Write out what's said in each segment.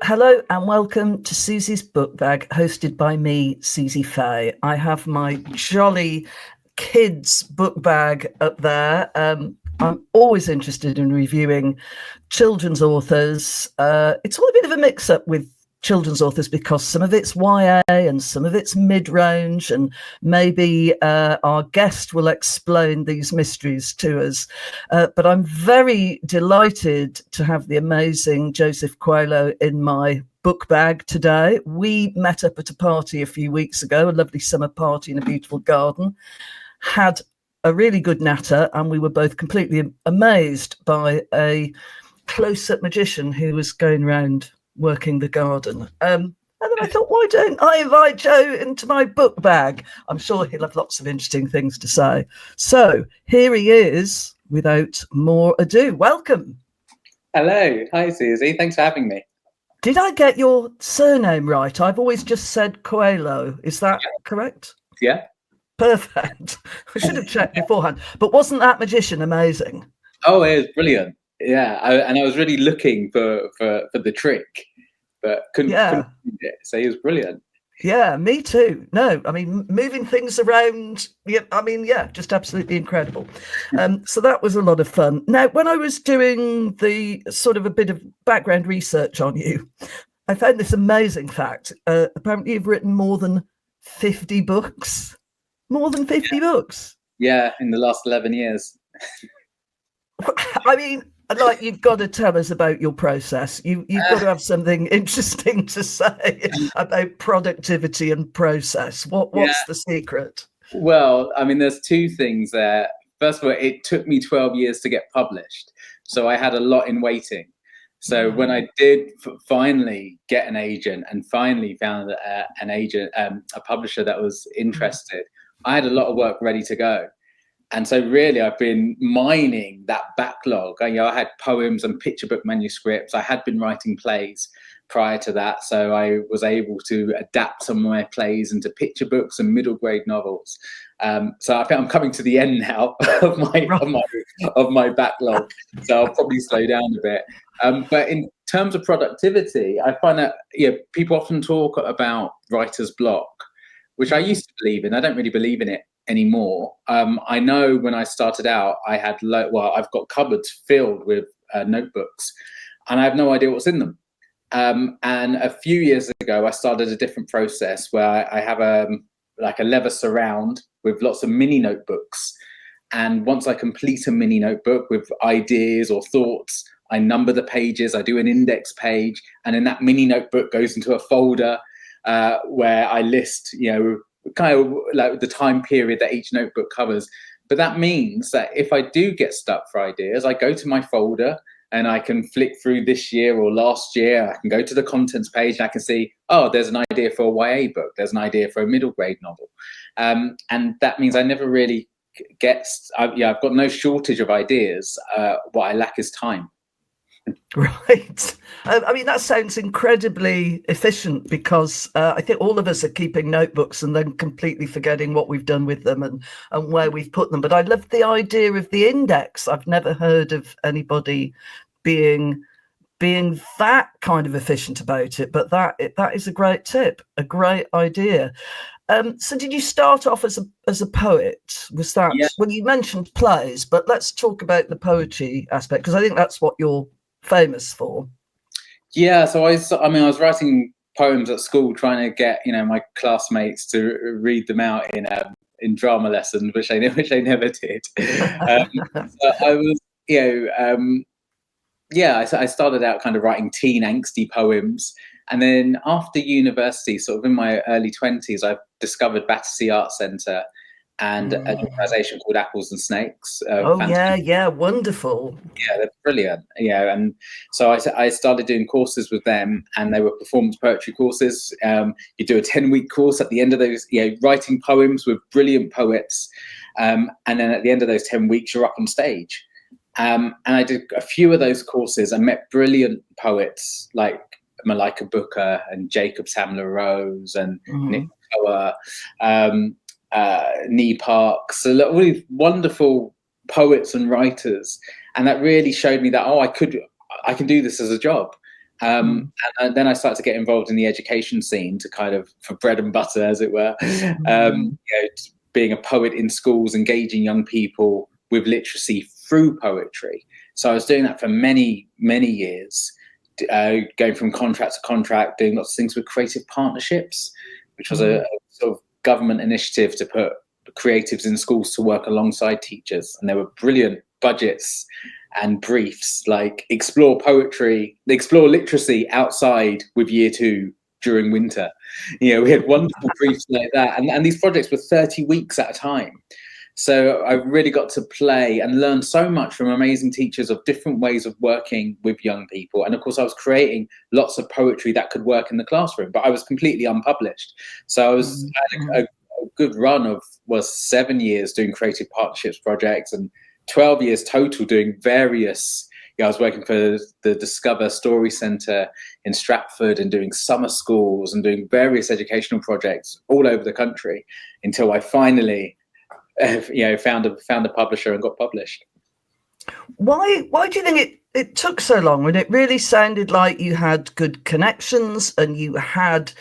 Hello and welcome to Suzi's Book Bag, hosted by me, Suzifeay. I have my jolly kids book bag up there. I'm always interested in reviewing children's authors. It's all a bit of a mix-up with children's authors because some of it's YA and some of it's mid-range, and maybe our guest will explain these mysteries to us. But I'm very delighted to have the amazing Joseph Coelho in my book bag today. We met up at a party a few weeks ago, a lovely summer party in a beautiful garden, had a really good natter, and we were both completely amazed by a close-up magician who was going around working the garden. And then I thought, why don't I invite Joe into my book bag? I'm sure he'll have lots of interesting things to say. So here he is, without more ado. Welcome. Hello. Hi, Suzi. Thanks for having me. Did I get your surname right? I've always just said Coelho. Is that correct? Yeah. Perfect. I should have checked beforehand. But wasn't that magician amazing? Oh, it was brilliant. Yeah, I was really looking for the trick, but couldn't find it. So he was brilliant. Yeah, me too. No, I mean, moving things around. Yeah, I mean, yeah, just absolutely incredible. So that was a lot of fun. Now, when I was doing the sort of a bit of background research on you, I found this amazing fact. Apparently, you've written more than 50 books. More than 50 books. Yeah, in the last 11 years. I mean, like, you've got to tell us about your process. You've got to have something interesting to say about productivity and process. What's the secret? Well, I mean, there's two things there. First of all, it took me 12 years to get published, so I had a lot in waiting. So when I did finally get an agent and finally found an agent, a publisher that was interested, I had a lot of work ready to go. And so really, I've been mining that backlog. I had poems and picture book manuscripts. I had been writing plays prior to that. So I was able to adapt some of my plays into picture books and middle grade novels. So I think I'm coming to the end now of my backlog. So I'll probably slow down a bit. But in terms of productivity, I find that people often talk about writer's block, which I used to believe in. I don't really believe in it anymore. I know when I started out, I had I've got cupboards filled with notebooks, and I have no idea what's in them. And a few years ago, I started a different process where I have a leather surround with lots of mini notebooks. And once I complete a mini notebook with ideas or thoughts, I number the pages. I do an index page, and then that mini notebook goes into a folder where I list, kind of like the time period that each notebook covers. But that means that if I do get stuck for ideas, I go to my folder and I can flick through this year or last year. I can go to the contents page and I can see, oh, there's an idea for a YA book. There's an idea for a middle grade novel. And that means I never really I've got no shortage of ideas. What I lack is time. Right. I mean, that sounds incredibly efficient, because I think all of us are keeping notebooks and then completely forgetting what we've done with them and where we've put them. But I love the idea of the index. I've never heard of anybody being that kind of efficient about it. But that is a great tip, a great idea. So did you start off as a poet? Was that, well, you mentioned plays, but let's talk about the poetry aspect, because I think that's what you're famous for. Yeah, so I was writing poems at school, trying to get my classmates to read them out in drama lessons, which I never did. So I was, I started out kind of writing teen angsty poems, and then after university, sort of in my early 20s, I discovered Battersea Art Centre and an organisation called Apples and Snakes. Wonderful. Yeah, they're brilliant. And so I started doing courses with them, and they were performance poetry courses. You do a 10-week course. At the end of those, writing poems with brilliant poets, and then at the end of those 10 weeks, you're up on stage. And I did a few of those courses and met brilliant poets like Malika Booker and Jacob Samler-Rose and Nick Coer, Nee Parks, a lot of really wonderful poets and writers, and that really showed me that I can do this as a job. And then I started to get involved in the education scene to kind of, for bread and butter, as it were, being a poet in schools, engaging young people with literacy through poetry. So I was doing that for many, many years, going from contract to contract, doing lots of things with creative partnerships, which was a sort of government initiative to put creatives in schools to work alongside teachers. And there were brilliant budgets and briefs like explore poetry, explore literacy outside with year 2 during winter. We had wonderful briefs like that. And these projects were 30 weeks at a time. So I really got to play and learn so much from amazing teachers of different ways of working with young people. And of course, I was creating lots of poetry that could work in the classroom, but I was completely unpublished. So I had a good run of 7 years doing creative partnerships projects and 12 years total doing various. I was working for the Discover Story Centre in Stratford and doing summer schools and doing various educational projects all over the country until I finally found a publisher and got published. Why do you think it took so long when it really sounded like you had good connections and you had,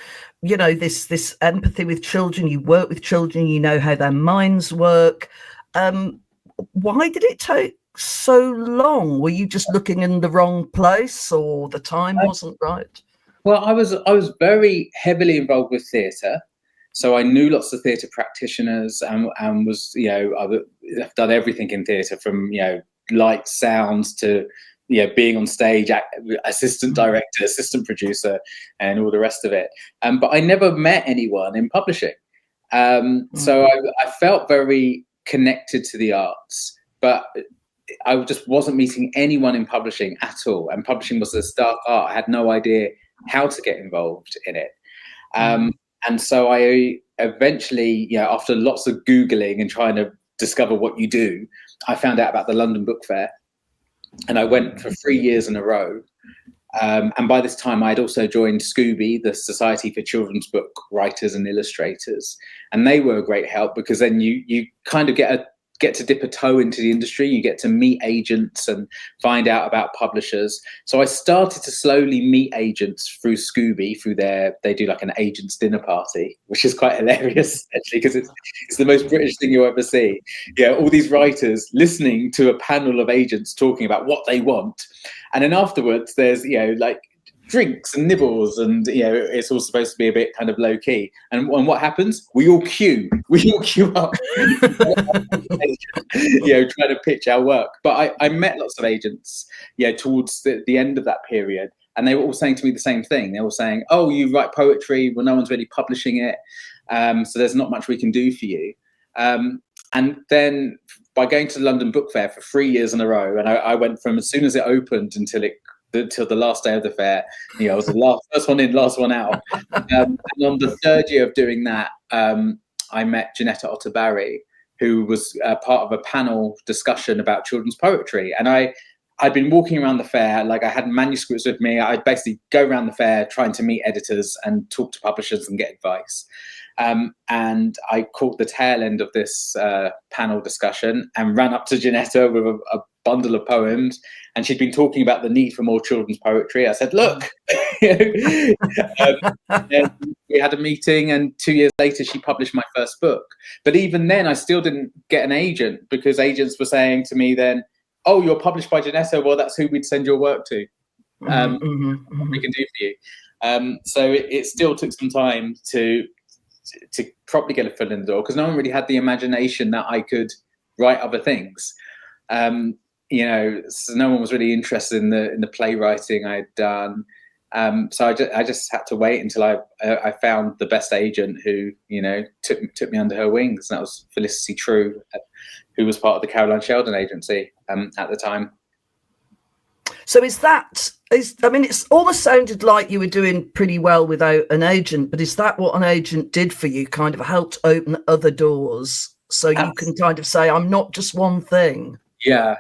this empathy with children, you work with children, you know how their minds work. Why did it take so long? Were you just looking in the wrong place or the time wasn't right? Well, I was very heavily involved with theatre. So I knew lots of theatre practitioners and was, I've done everything in theatre from, lights, sounds to, being on stage, assistant director, assistant producer, and all the rest of it. But I never met anyone in publishing. So I felt very connected to the arts, but I just wasn't meeting anyone in publishing at all. And publishing was a stark art. I had no idea how to get involved in it. And so I eventually, after lots of Googling and trying to discover what you do, I found out about the London Book Fair. And I went for 3 years in a row. And by this time, I'd also joined Scooby, the Society for Children's Book Writers and Illustrators. And they were a great help because then you kind of get to dip a toe into the industry. You get to meet agents and find out about publishers. So I started to slowly meet agents through Scooby, they do like an agent's dinner party, which is quite hilarious actually, because it's the most British thing you'll ever see. All these writers listening to a panel of agents talking about what they want. And then afterwards there's, like drinks and nibbles and, it's all supposed to be a bit kind of low key. And what happens? We all queue up, trying to pitch our work. But I met lots of agents, towards the end of that period. And they were all saying to me the same thing. They were saying, oh, you write poetry. Well, no one's really publishing it. So there's not much we can do for you. And then by going to the London Book Fair for 3 years in a row, and I went from as soon as it opened until the last day of the fair, I was the first one in, last one out. And on the third year of doing that, I met Janetta Otter-Barry, who was part of a panel discussion about children's poetry. And I'd been walking around the fair, like I had manuscripts with me. I'd basically go around the fair trying to meet editors and talk to publishers and get advice. And I caught the tail end of this panel discussion and ran up to Janetta with a bundle of poems, and she'd been talking about the need for more children's poetry. I said, look, and we had a meeting, and 2 years later she published my first book. But even then I still didn't get an agent, because agents were saying to me then, oh, you're published by Janetta, well, that's who we'd send your work to. What we can do for you. So it still took some time to properly get a foot in the door, because no one really had the imagination that I could write other things. So no one was really interested in the playwriting I'd done. So I just had to wait until I found the best agent who, took me under her wings. And that was Felicity True, who was part of the Caroline Sheldon agency at the time. So it's almost sounded like you were doing pretty well without an agent, but is that what an agent did for you, kind of helped open other doors so you can kind of say, I'm not just one thing? Yeah,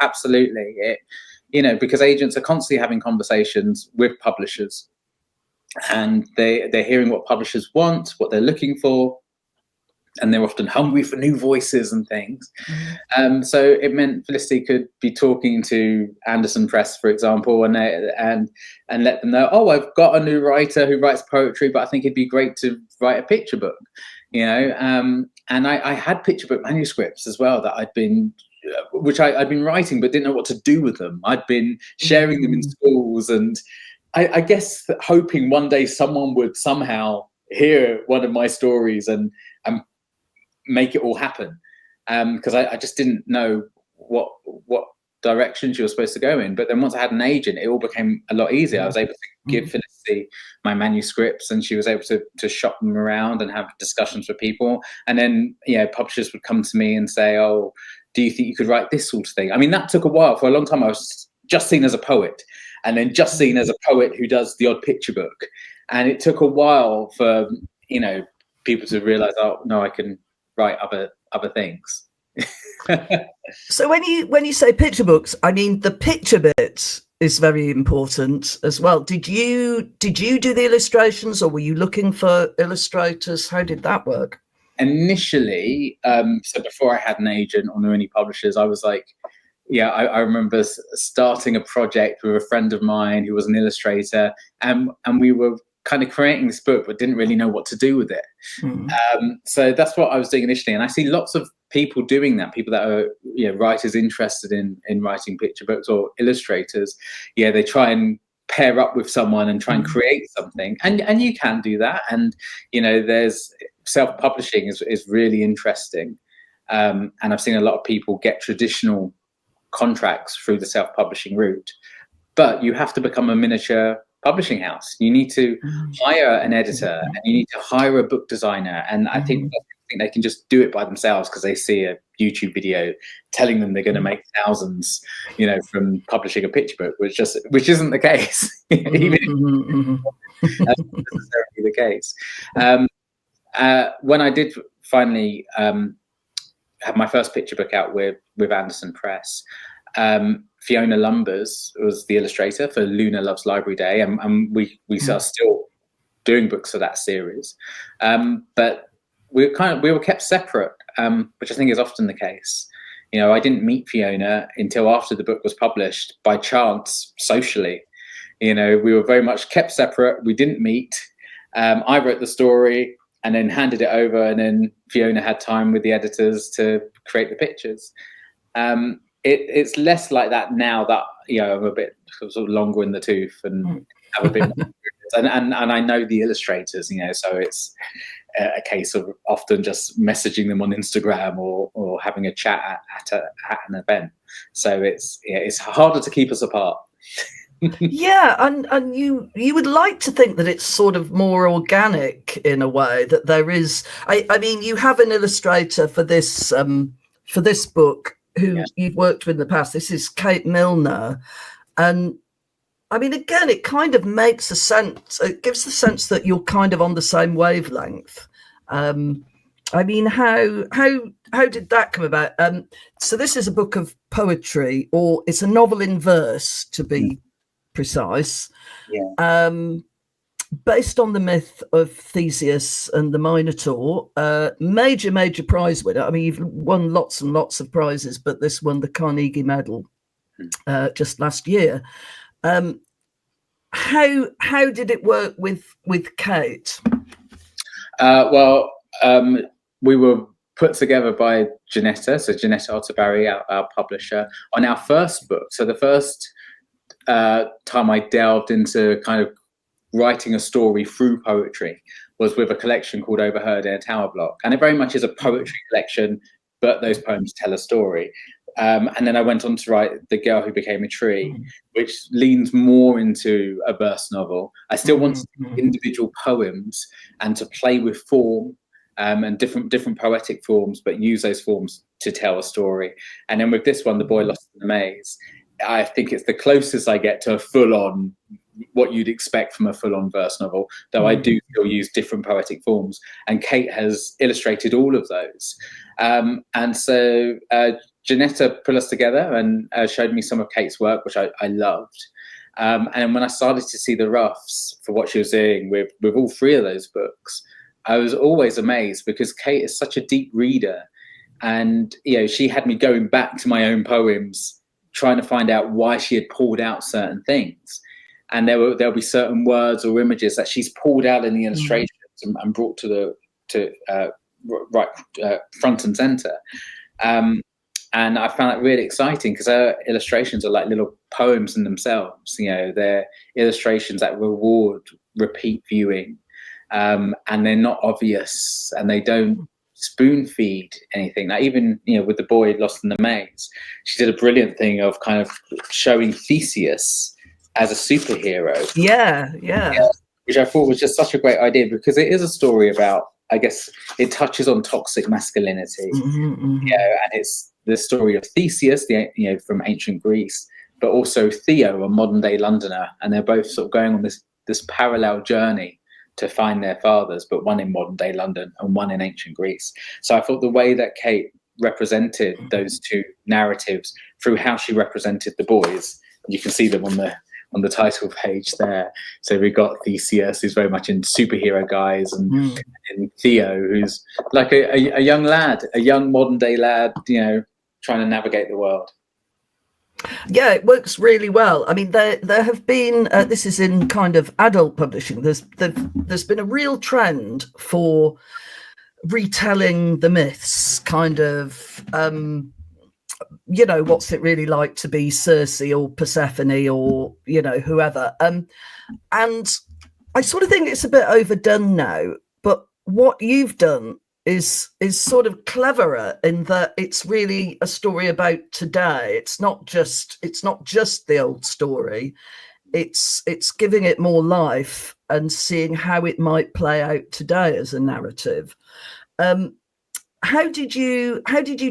absolutely. Because agents are constantly having conversations with publishers, and they're hearing what publishers want, what they're looking for. and they're often hungry for new voices and things. So it meant Felicity could be talking to Anderson Press, for example, and let them know, oh, I've got a new writer who writes poetry, but I think it'd be great to write a picture book, you know. And I had picture book manuscripts as well that I'd been writing but didn't know what to do with them. I'd been sharing them in schools, and I guess hoping one day someone would somehow hear one of my stories and make it all happen, because I just didn't know what directions you were supposed to go in. But then once I had an agent, it all became a lot easier. I was able to give Felicity my manuscripts, and she was able to shop them around and have discussions with people. And then, publishers would come to me and say, oh, do you think you could write this sort of thing? I mean, that took a while. For a long time, I was just seen as a poet, and then just seen as a poet who does the odd picture book. And it took a while for, people to realize, oh, no, I can write other things. So when you say picture books, I mean, the picture bit is very important as well. Did you do the illustrations, or were you looking for illustrators? How did that work? Initially, so before I had an agent or knew any publishers, I was like, I remember starting a project with a friend of mine who was an illustrator, and we were kind of creating this book but didn't really know what to do with it. So that's what I was doing initially, and I see lots of people doing that, people that are writers interested in writing picture books, or illustrators. They try and pair up with someone and try and create something, and you can do that. And there's self-publishing is really interesting, and I've seen a lot of people get traditional contracts through the self-publishing route, but you have to become a miniature publishing house. You need to hire an editor, and you need to hire a book designer, and I think they can just do it by themselves because they see a YouTube video telling them they're going to make thousands, from publishing a picture book, which isn't the case. Even that's necessarily the case. When I did finally have my first picture book out with Anderson Press, Fiona Lumbers was the illustrator for Luna Loves Library Day, and we are still doing books for that series, but we were kept separate, which I think is often the case. I didn't meet Fiona until after the book was published, by chance, socially. We were very much kept separate. We didn't meet. I wrote the story and then handed it over, and then Fiona had time with the editors to create the pictures. It's less like that now that I'm a bit sort of longer in the tooth and have a bit more and I know the illustrators, so it's a case of often just messaging them on Instagram or having a chat at an event. So it's harder to keep us apart. And you would like to think that it's sort of more organic in a way, that there is. I mean, you have an illustrator for this book who you've worked with in the past. This is Kate Milner, and I mean, again, it kind of makes a sense. It gives the sense that you're kind of on the same wavelength. I mean, how did that come about? So this is a book of poetry, or it's a novel in verse, to be precise, based on the myth of Theseus and the Minotaur. Major prize winner. I mean, you've won lots and lots of prizes, but this won the Carnegie Medal just last year. How did it work with Kate? We were put together by Janetta Otterbury, our publisher, on our first book. So the first time I delved into kind of writing a story through poetry was with a collection called Overheard in a Tower Block, and it very much is a poetry collection, but those poems tell a story. And then I went on to write The Girl Who Became a Tree, which leans more into a verse novel. I still want to do individual poems and to play with form and different poetic forms, but use those forms to tell a story. And then with this one, The Boy Lost in the Maze, I think it's the closest I get to a full-on, what you'd expect from a full-on verse novel, though I do still use different poetic forms. And Kate has illustrated all of those. And so Janetta put us together and showed me some of Kate's work, which I loved. And when I started to see the roughs for what she was doing with all three of those books, I was always amazed because Kate is such a deep reader, and she had me going back to my own poems, trying to find out why she had pulled out certain things. And there'll be certain words or images that she's pulled out in the illustrations and brought to front and center. And I found that really exciting because her illustrations are like little poems in themselves. They're illustrations that reward repeat viewing, and they're not obvious, and they don't spoon feed anything. Like even with The Boy Lost in the Maze, she did a brilliant thing of kind of showing Theseus as a superhero. Yeah. Which I thought was just such a great idea, because it is a story about, I guess, it touches on toxic masculinity. And it's the story of Theseus, from ancient Greece, but also Theo, a modern day Londoner, and they're both sort of going on this parallel journey to find their fathers, but one in modern day London and one in ancient Greece. So I thought the way that Kate represented those two narratives through how she represented the boys, you can see them on the title page there. So we got Theseus, who's very much in superhero guise, and Theo, who's like a young lad, a young modern day lad, trying to navigate the world. Yeah, it works really well. I mean, there have been this is in kind of adult publishing. There's been a real trend for retelling the myths, kind of. What's it really like to be Circe or Persephone or whoever. And I sort of think it's a bit overdone now. But what you've done is sort of cleverer in that it's really a story about today. It's not just the old story. It's giving it more life and seeing how it might play out today as a narrative. How did you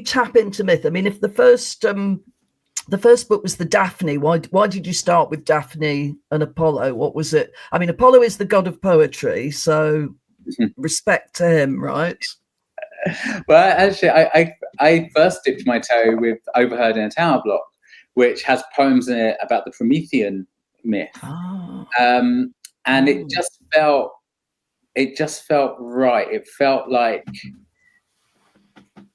tap into myth? I mean, if the first book was the Daphne, why did you start with Daphne and Apollo? What was it? I mean, Apollo is the god of poetry, so respect to him, right? Well, actually, I first dipped my toe with Overheard in a Tower Block, which has poems in it about the Promethean myth, and it just felt right. It felt like,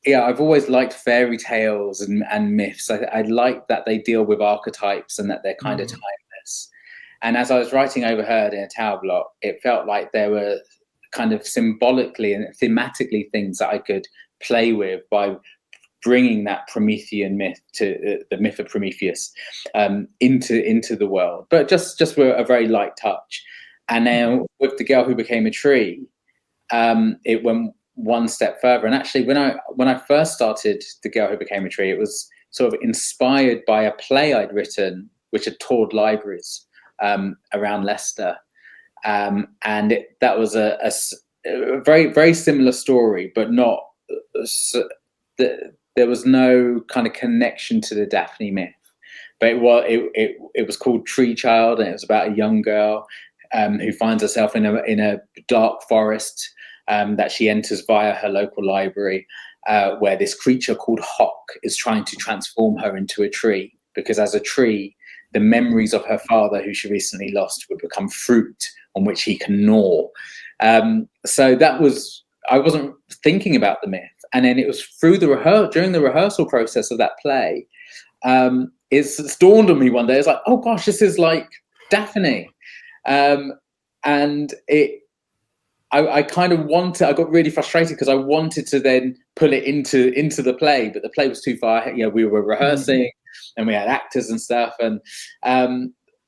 I've always liked fairy tales and myths. I like that they deal with archetypes and that they're kind of timeless. And as I was writing Overheard in a Tower Block, it felt like there were kind of symbolically and thematically things that I could play with by bringing that Promethean myth to the myth of Prometheus into the world, but just with a very light touch. And now with The Girl Who Became a Tree, it went one step further. And actually, when I first started The Girl Who Became a Tree, it was sort of inspired by a play I'd written, which had toured libraries around Leicester. And that was a very, very similar story, but not there was no kind of connection to the Daphne myth. But it was called Tree Child, and it was about a young girl who finds herself in a dark forest that she enters via her local library, where this creature called Hawk is trying to transform her into a tree, because as a tree, the memories of her father, who she recently lost, would become fruit on which he can gnaw. So I wasn't thinking about the myth. And then it was during the rehearsal process of that play, it's dawned on me one day, it's like, oh gosh, this is like Daphne. And I kind of I got really frustrated because I wanted to then pull it into the play, but the play was too far. We were rehearsing and we had actors and stuff, and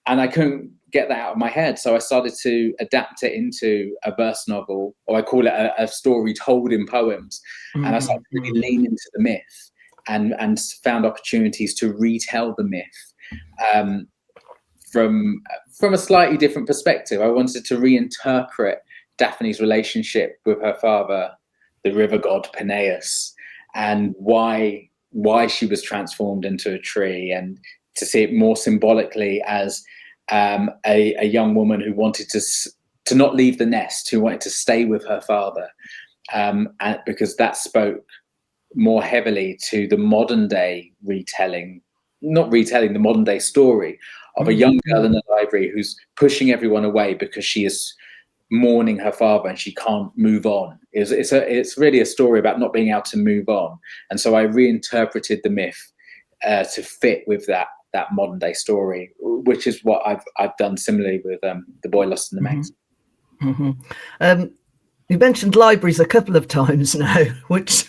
I couldn't get that out of my head. So I started to adapt it into a verse novel, or I call it a story told in poems. And I started to really lean into the myth and found opportunities to retell the myth from a slightly different perspective. I wanted to reinterpret Daphne's relationship with her father, the river god Peneus, and why she was transformed into a tree, and to see it more symbolically as a young woman who wanted to not leave the nest, who wanted to stay with her father, and because that spoke more heavily to the modern day the modern day story of a young girl in the library who's pushing everyone away because she is mourning her father and she can't move on. It's really a story about not being able to move on. And so I reinterpreted the myth to fit with that modern day story, which is what I've done similarly with The Boy Lost in the Maze. You mentioned libraries a couple of times now, which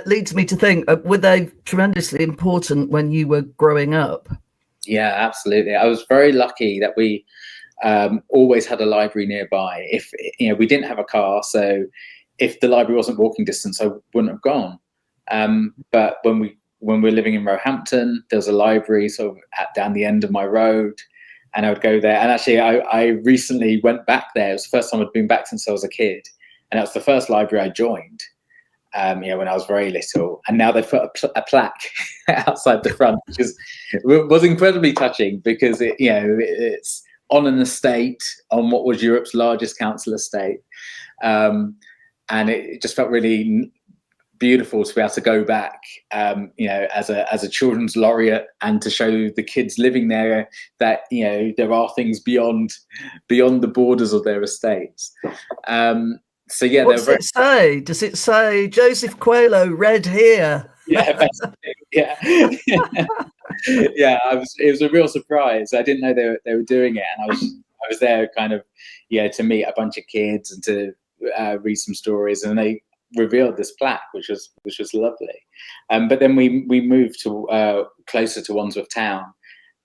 leads me to think, were they tremendously important when you were growing up? Yeah, absolutely. I was very lucky that we always had a library nearby. If we didn't have a car, so if the library wasn't walking distance, I wouldn't have gone. But when we were living in Roehampton, there was a library sort of down the end of my road, and I would go there. And actually, I recently went back there. It was the first time I'd been back since I was a kid, and that was the first library I joined. When I was very little, and now they've put a plaque outside the front, which was incredibly touching because it's on an estate, on what was Europe's largest council estate, and it just felt really beautiful to be able to go back, as a children's laureate, and to show the kids living there that there are things beyond the borders of their estates. So yeah, what's it say? Does it say Joseph Coelho read here? Yeah, basically, yeah. Yeah, it was a real surprise. I didn't know they were doing it, and I was there kind of to meet a bunch of kids and to read some stories, and they revealed this plaque, which was lovely. But then we moved to closer to Wandsworth Town,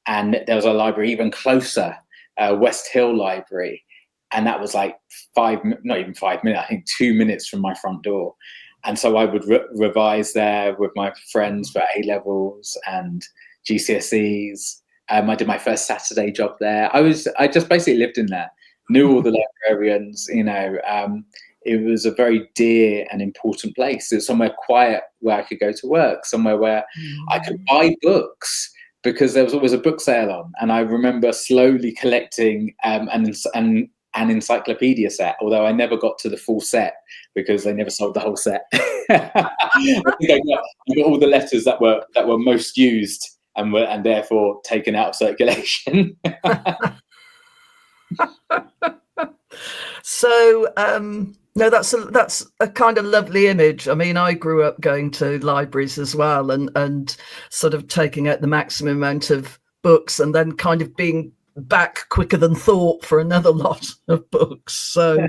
and there was a library even closer, West Hill Library. And that was like not even 5 minutes, I think 2 minutes from my front door. And so I would revise there with my friends for A-levels and GCSEs. I did my first Saturday job there. I just basically lived in there, knew all the librarians, it was a very dear and important place. It was somewhere quiet where I could go to work, somewhere where I could buy books because there was always a book sale on. And I remember slowly collecting an encyclopedia set, although I never got to the full set because they never sold the whole set. I think I got all the letters that were most used and therefore taken out of circulation. So no, that's a kind of lovely image. I mean, I grew up going to libraries as well, and sort of taking out the maximum amount of books, and then kind of being back quicker than thought for another lot of books. So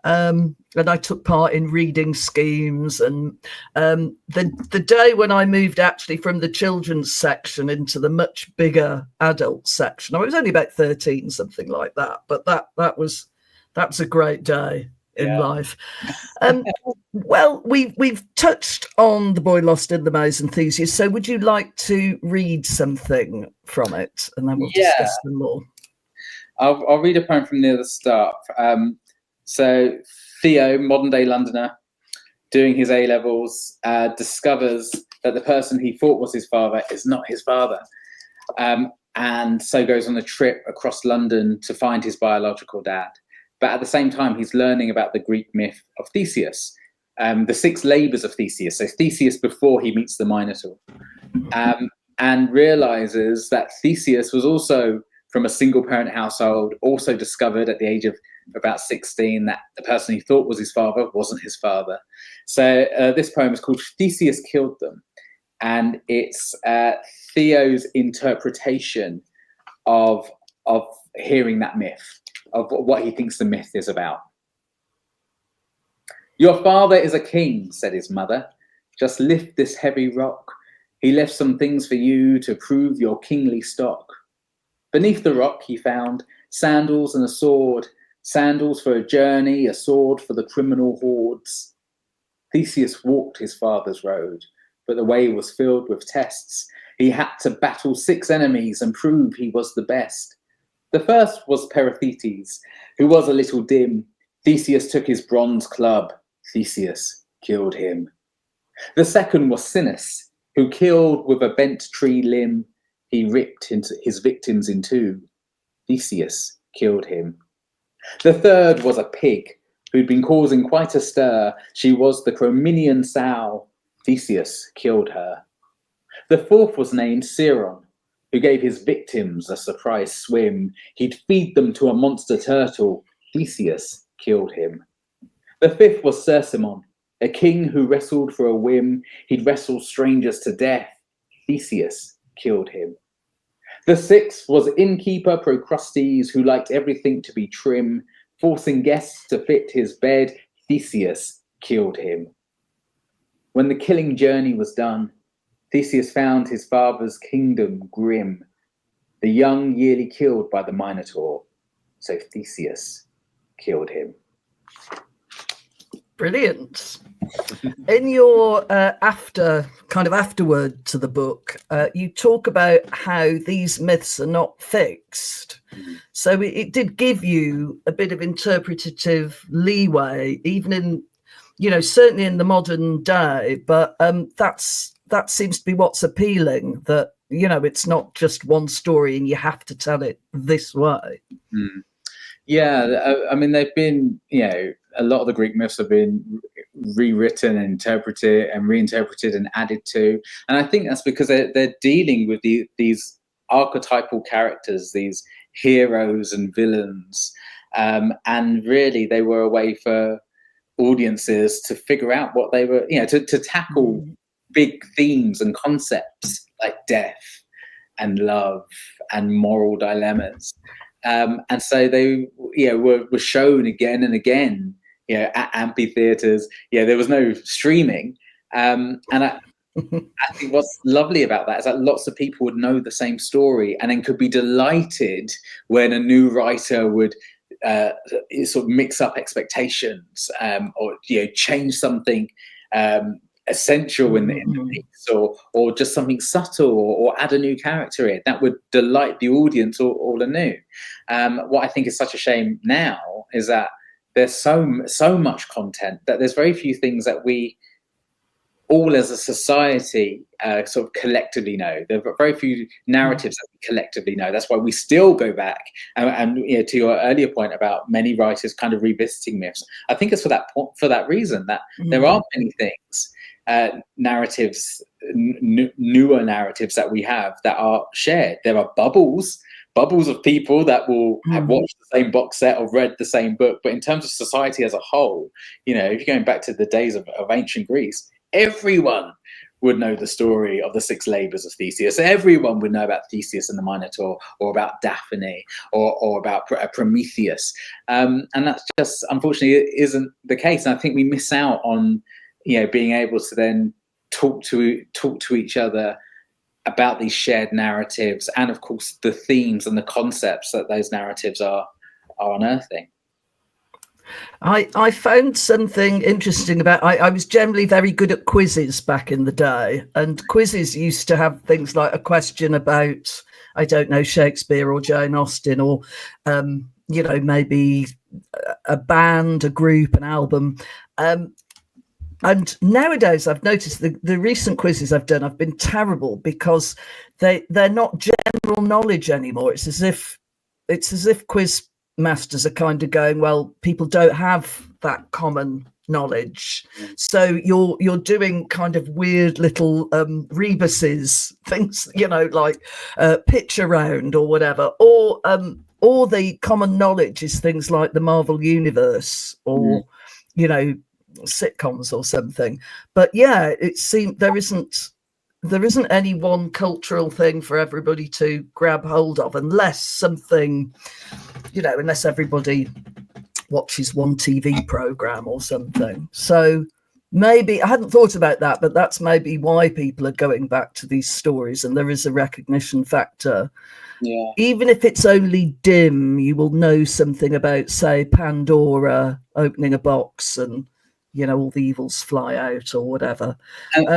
and I took part in reading schemes, and the day when I moved actually from the children's section into the much bigger adult section, I was only about 13, something like that, but that's a great day in life. Well, we've touched on The Boy Lost in the Maze and Theseus, so would you like to read something from it, and then we'll discuss them more? I'll read a poem from near the start. So Theo, modern day Londoner, doing his A-levels, discovers that the person he thought was his father is not his father, and so goes on a trip across London to find his biological dad. But at the same time, he's learning about the Greek myth of Theseus, the 6 labours of Theseus. So Theseus before he meets the Minotaur, and realizes that Theseus was also from a single parent household, also discovered at the age of about 16 that the person he thought was his father wasn't his father. So this poem is called Theseus Killed Them. And it's Theo's interpretation of hearing that myth, of what he thinks the myth is about. Your father is a king, said his mother. Just lift this heavy rock. He left some things for you to prove your kingly stock. Beneath the rock he found sandals and a sword, sandals for a journey, a sword for the criminal hordes. Theseus walked his father's road, but the way was filled with tests. He had to battle 6 enemies and prove he was the best. The first was Periphetes, who was a little dim. Theseus took his bronze club. Theseus killed him. The second was Sinis, who killed with a bent tree limb. He ripped his victims in 2. Theseus killed him. The third was a pig, who'd been causing quite a stir. She was the Crominian sow. Theseus killed her. The fourth was named Sciron, who gave his victims a surprise swim. He'd feed them to a monster turtle. Theseus killed him. The fifth was Cercymon, a king who wrestled for a whim. He'd wrestle strangers to death. Theseus killed him. The sixth was innkeeper Procrustes, who liked everything to be trim, forcing guests to fit his bed. Theseus killed him. When the killing journey was done, Theseus found his father's kingdom grim, the young yearly killed by the Minotaur. So Theseus killed him. Brilliant. In your afterword to the book, you talk about how these myths are not fixed. So it did give you a bit of interpretative leeway, even in, certainly in the modern day. But that seems to be what's appealing, that, it's not just one story and you have to tell it this way. Mm. Yeah, I mean, they've been, a lot of the Greek myths have been rewritten and interpreted and reinterpreted and added to. And I think that's because they're dealing with these archetypal characters, these heroes and villains. And really, they were a way for audiences to figure out what they were, to tackle big themes and concepts like death and love and moral dilemmas. And so they, were shown again and again, at amphitheaters. There was no streaming. And I think what's lovely about that is that lots of people would know the same story and then could be delighted when a new writer would sort of mix up expectations, or change something essential in the piece, or just something subtle, or add a new character in that would delight the audience all anew. What I think is such a shame now is that there's so much content that there's very few things that we all as a society sort of collectively know. There are very few narratives that we collectively know. That's why we still go back and to your earlier point about many writers kind of revisiting myths. I think it's for that reason that there are many things, narratives, newer narratives that we have that are shared. There are bubbles of people that will have watched the same box set or read the same book. But in terms of society as a whole, if you're going back to the days of ancient Greece, everyone would know the story of the 6 labors of Theseus. Everyone would know about Theseus and the Minotaur, or about Daphne, or about Prometheus. And that's just, unfortunately, isn't the case. And I think we miss out on, being able to then talk to each other about these shared narratives, and of course the themes and the concepts that those narratives are unearthing. I found something interesting about, I was generally very good at quizzes back in the day, and quizzes used to have things like a question about, I don't know, Shakespeare or Jane Austen, or maybe a band, a group, an album. And nowadays, I've noticed the recent quizzes I've done, I've been terrible, because they're not general knowledge anymore. It's as if quiz masters are kind of going, well, people don't have that common knowledge, so you're doing kind of weird little rebuses, things, like pitch around or whatever, or the common knowledge is things like the Marvel universe, or sitcoms or something. But it seems there isn't any one cultural thing for everybody to grab hold of, unless something, unless everybody watches one TV program or something. So maybe I hadn't thought about that, but that's maybe why people are going back to these stories, and there is a recognition factor. Yeah. Even if it's only dim, you will know something about, say, Pandora opening a box and all the evils fly out or whatever. And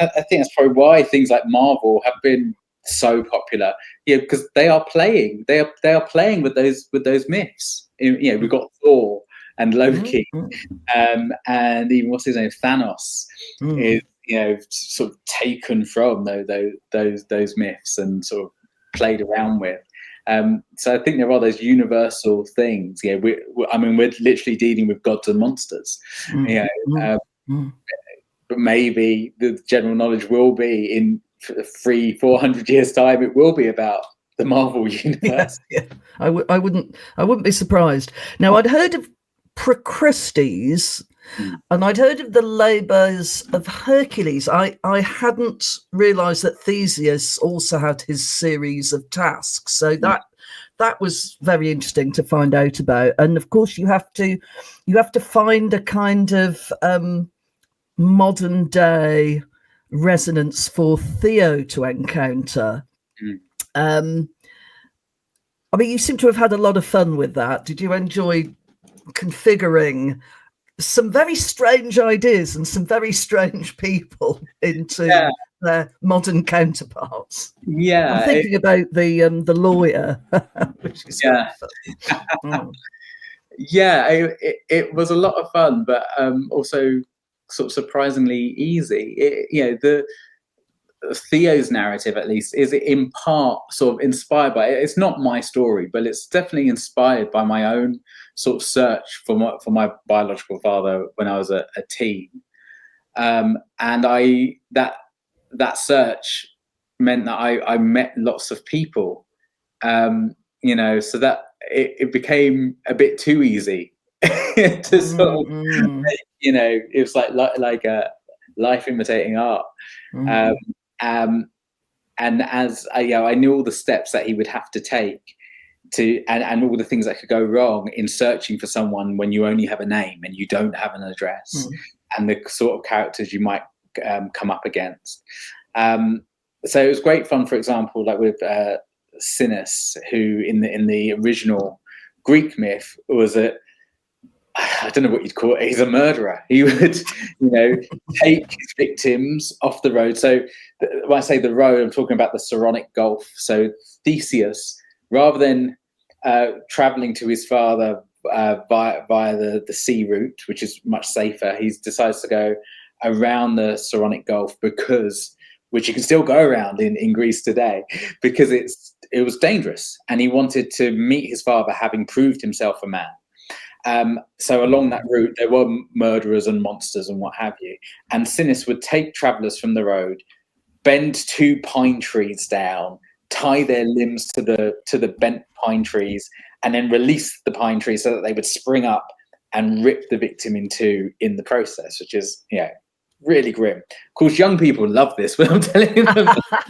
I think that's probably why things like Marvel have been so popular. Because they are playing with those myths. We've got Thor and Loki, and even what's his name, Thanos, is sort of taken from those myths and sort of played around with. So I think there are those universal things. We're literally dealing with gods and monsters. But maybe the general knowledge will be in 300-400 years' time. It will be about the Marvel universe. I wouldn't be surprised. Now, I'd heard of Procrustes, and I'd heard of the labours of Hercules. I hadn't realised that Theseus also had his series of tasks. So that was very interesting to find out about. And of course, you have to find a kind of modern day resonance for Theo to encounter. I mean, you seem to have had a lot of fun with that. Did you enjoy configuring some very strange ideas and some very strange people into their modern counterparts? I'm thinking about the lawyer, which is fun. It was a lot of fun, but also sort of surprisingly easy. The Theo's narrative, at least, is in part sort of inspired by it. It's not my story, but it's definitely inspired by my own sort of search for my biological father when I was a teen, and that search meant that I met lots of people, so that it became a bit too easy to sort of, it was like a life imitating art. And as I knew all the steps that he would have to take and all the things that could go wrong in searching for someone when you only have a name and you don't have an address, and the sort of characters you might come up against. So it was great fun, for example, like with Sinis, who in the original Greek myth was I don't know what you'd call it. He's a murderer. He would, take his victims off the road. So when I say the road, I'm talking about the Saronic Gulf. So Theseus, rather than traveling to his father via the sea route, which is much safer, he decides to go around the Saronic Gulf which you can still go around in Greece today, because it was dangerous, and he wanted to meet his father, having proved himself a man. So along that route, there were murderers and monsters and what have you. And Sinis would take travellers from the road, bend 2 pine trees down, tie their limbs to the bent pine trees, and then release the pine trees so that they would spring up and rip the victim in two in the process, which is, really grim. Of course, young people love this, but I'm telling them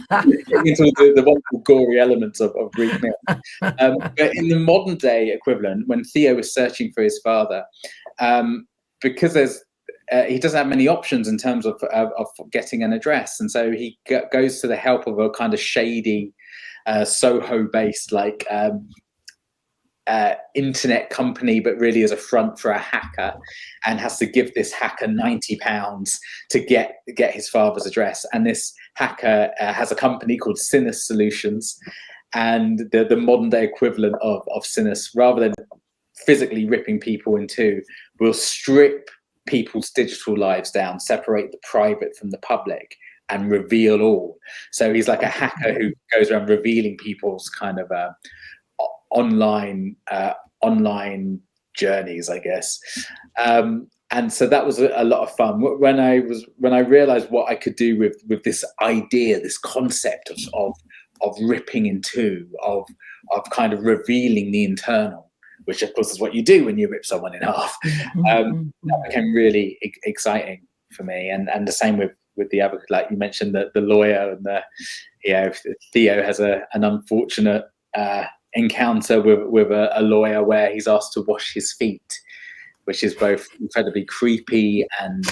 into the wonderful gory elements of Greek myth. But in the modern day equivalent, when Theo was searching for his father, because he doesn't have many options in terms of getting an address, and so he goes to the help of a kind of shady Soho-based internet company, but really as a front for a hacker, and has to give this hacker £90 to get his father's address. And this hacker has a company called Sinis Solutions, and the modern day equivalent of Sinis, rather than physically ripping people in two, will strip people's digital lives down, separate the private from the public, and reveal all. So he's like a hacker who goes around revealing people's kind of online journeys, I guess. And so that was a lot of fun. When I realized what I could do with this idea, this concept of ripping in two, of kind of revealing the internal, which of course is what you do when you rip someone in half. That became really exciting for me. And the same with the other, like you mentioned, the lawyer, and Theo has an unfortunate encounter with a lawyer where he's asked to wash his feet, which is both incredibly creepy and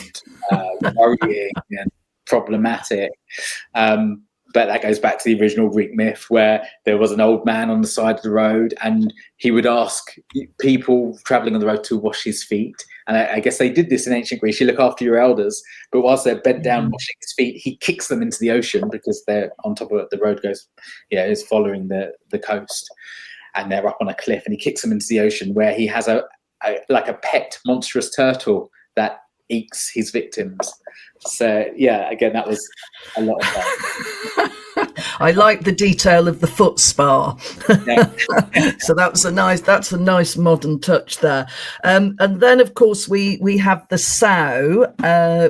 worrying and problematic. But that goes back to the original Greek myth, where there was an old man on the side of the road, and he would ask people traveling on the road to wash his feet. And I guess they did this in ancient Greece. You look after your elders, but whilst they're bent down washing his feet, he kicks them into the ocean, because they're on top of it. The road is following the coast, and they're up on a cliff, and he kicks them into the ocean, where he has a pet monstrous turtle that eats his victims. So again, that was a lot of fun. I like the detail of the foot spa. So that's a nice modern touch there. And then of course we have the sow,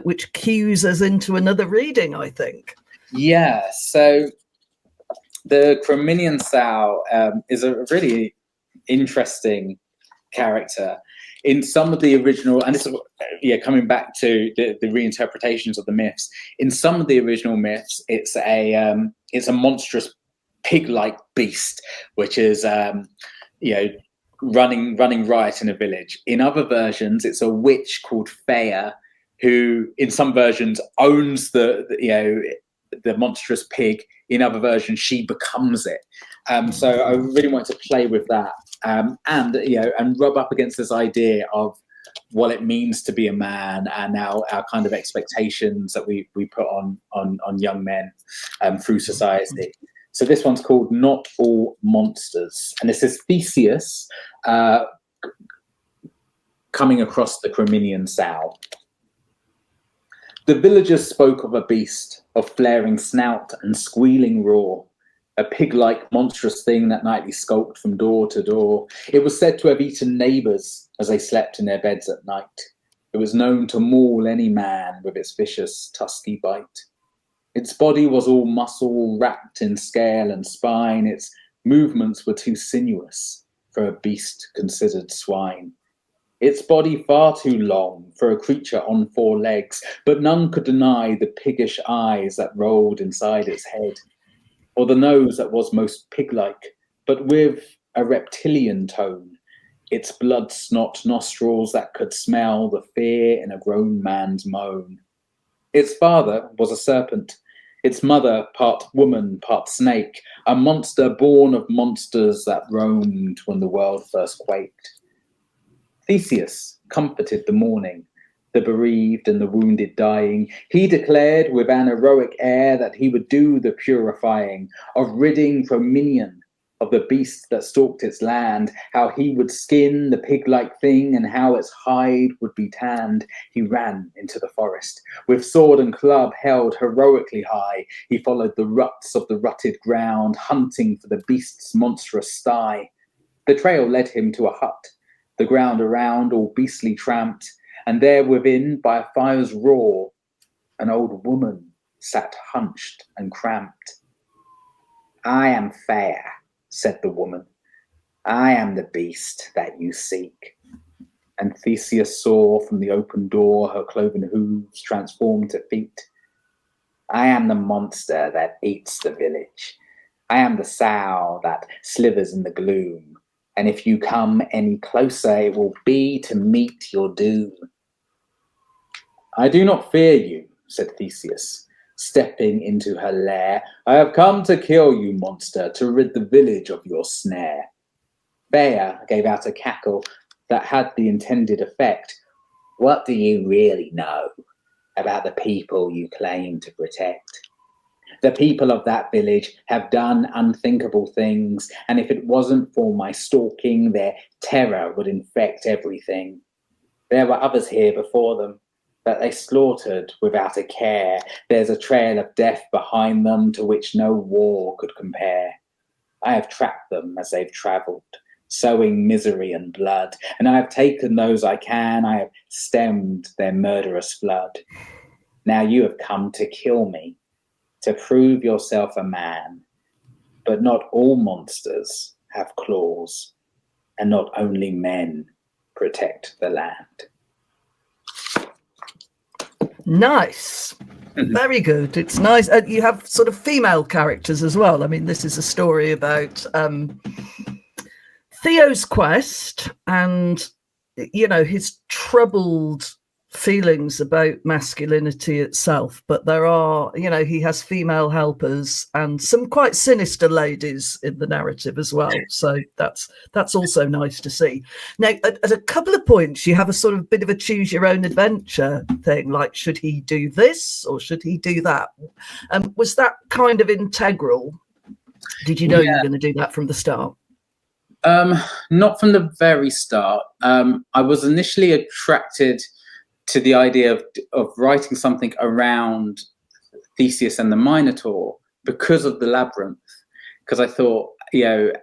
which cues us into another reading, I think. Yeah, so the Chrominian sow is a really interesting character. in some of the original, and this is coming back to the reinterpretations of the myths. In some of the original myths, it's a monstrous pig-like beast, which is running riot in a village. In other versions, it's a witch called Feya, who in some versions owns the monstrous pig. In other versions, she becomes it. So I really want to play with that, and rub up against this idea of what it means to be a man, and our kind of expectations that we put on young men through society. So this one's called Not All Monsters, and this is Theseus coming across the Criminian Sow. The villagers spoke of a beast, of flaring snout and squealing roar, a pig-like monstrous thing that nightly skulked from door to door. It was said to have eaten neighbours as they slept in their beds at night. It was known to maul any man with its vicious, tusky bite. Its body was all muscle, wrapped in scale and spine. Its movements were too sinuous for a beast considered swine. Its body far too long for a creature on 4 legs, but none could deny the piggish eyes that rolled inside its head, or the nose that was most pig-like, but with a reptilian tone, its blood-snot nostrils that could smell the fear in a grown man's moan. Its father was a serpent, its mother part woman, part snake, a monster born of monsters that roamed when the world first quaked. Theseus comforted the mourning, the bereaved and the wounded dying. He declared with an heroic air that he would do the purifying of ridding Crominion of the beast that stalked its land, how he would skin the pig-like thing and how its hide would be tanned. He ran into the forest, with sword and club held heroically high. He followed the ruts of the rutted ground, hunting for the beast's monstrous sty. The trail led him to a hut, the ground around all beastly tramped, and there within, by a fire's roar, an old woman sat hunched and cramped. "I am fair," said the woman. "I am the beast that you seek." And Theseus saw from the open door her cloven hooves transformed to feet. "I am the monster that eats the village. I am the sow that slithers in the gloom. And if you come any closer, it will be to meet your doom." "I do not fear you," said Theseus, stepping into her lair. "I have come to kill you, monster, to rid the village of your snare." Feya gave out a cackle that had the intended effect. "What do you really know about the people you claim to protect? The people of that village have done unthinkable things, and if it wasn't for my stalking, their terror would infect everything. There were others here before them, that they slaughtered without a care. There's a trail of death behind them to which no war could compare. I have tracked them as they've travelled, sowing misery and blood, and I have taken those I can. I have stemmed their murderous flood. Now you have come to kill me, to prove yourself a man. But not all monsters have claws, and not only men protect the land." Nice. Very good. It's nice. You have sort of female characters as well. I mean, this is a story about Theo's quest and, his troubled feelings about masculinity itself. But there are, he has female helpers and some quite sinister ladies in the narrative as well. So that's also nice to see. Now, at a couple of points, you have a sort of bit of a choose your own adventure thing, like, should he do this or should he do that? Was that kind of integral? Did you know you were going to do that from the start? Not from the very start. I was initially attracted to the idea of writing something around Theseus and the Minotaur because of the labyrinth. Because I thought,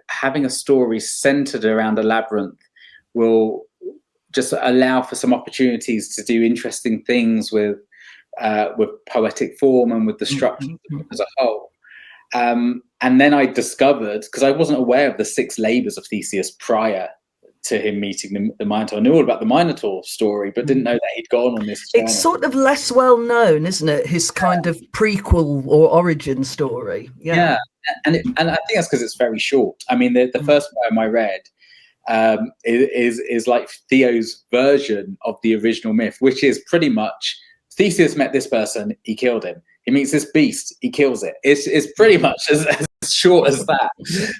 having a story centered around a labyrinth will just allow for some opportunities to do interesting things with poetic form and with the structure as a whole. And then I discovered, because I wasn't aware of the 6 labors of Theseus prior to him meeting the Minotaur. I knew all about the Minotaur story, but didn't know that he'd gone on this journey. It's sort of less well known, isn't it? His kind of prequel or origin story. Yeah. And I think that's because it's very short. I mean, the first poem I read is like Theo's version of the original myth, which is pretty much Theseus met this person, he killed him. He meets this beast, he kills it. It's pretty much as short as that.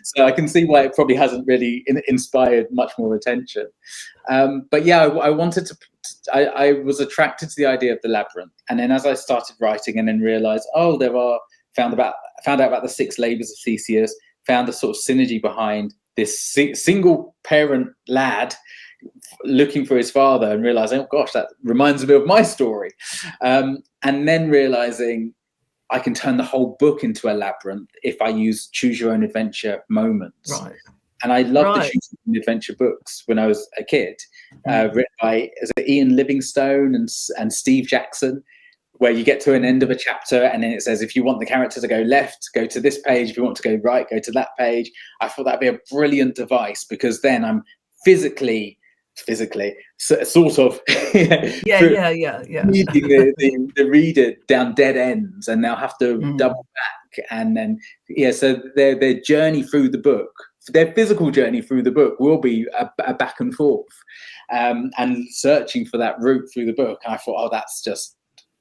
So I can see why it probably hasn't really inspired much more attention. But yeah, I wanted to. I was attracted to the idea of the labyrinth, and then as I started writing, and then realised, found out about the 6 labours of Theseus, found the sort of synergy behind this single parent lad looking for his father, and realizing, oh gosh, that reminds me of my story, and then realizing I can turn the whole book into a labyrinth if I use choose your own adventure moments. Right. And I loved the choose your own adventure books when I was a kid, written by Ian Livingstone and Steve Jackson, where you get to an end of a chapter and then it says, if you want the character to go left, go to this page. If you want to go right, go to that page. I thought that'd be a brilliant device, because then I'm physically sort of leading the reader down dead ends, and they'll have to double back, and then so their journey through the book, their physical journey through the book, will be a back and forth, and searching for that route through the book. And I thought,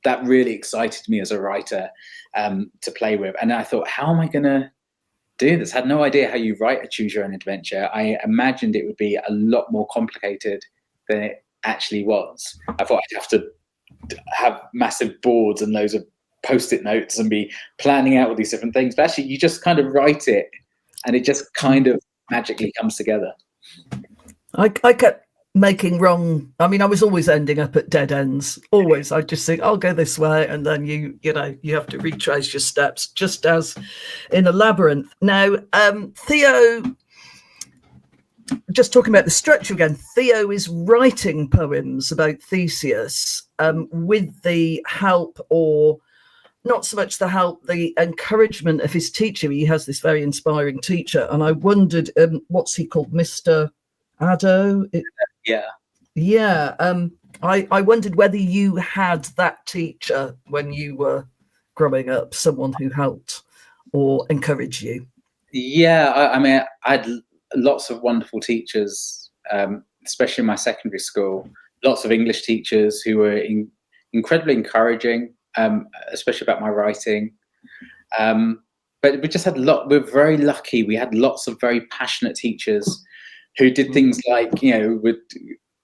that really excited me as a writer to play with. And I thought, how am I going to do this? I had no idea how you write a choose your own adventure. I imagined it would be a lot more complicated than it actually was. I thought I'd have to have massive boards and loads of post-it notes and be planning out all these different things. But actually, you just kind of write it and it just kind of magically comes together. I kept making wrong. I mean, I was always ending up at dead ends. Always. I just think I'll go this way, and then you have to retrace your steps, just as in a labyrinth. Now, Theo, just talking about the structure again, Theo is writing poems about Theseus with the help, or not so much the help, the encouragement of his teacher. He has this very inspiring teacher, and I wondered, what's he called, Mr. Addo? Yeah. I wondered whether you had that teacher when you were growing up, someone who helped or encouraged you. Yeah, I mean, I had lots of wonderful teachers, especially in my secondary school. Lots of English teachers who were incredibly encouraging, especially about my writing. But we just had we're very lucky. We had lots of very passionate teachers who did things like, would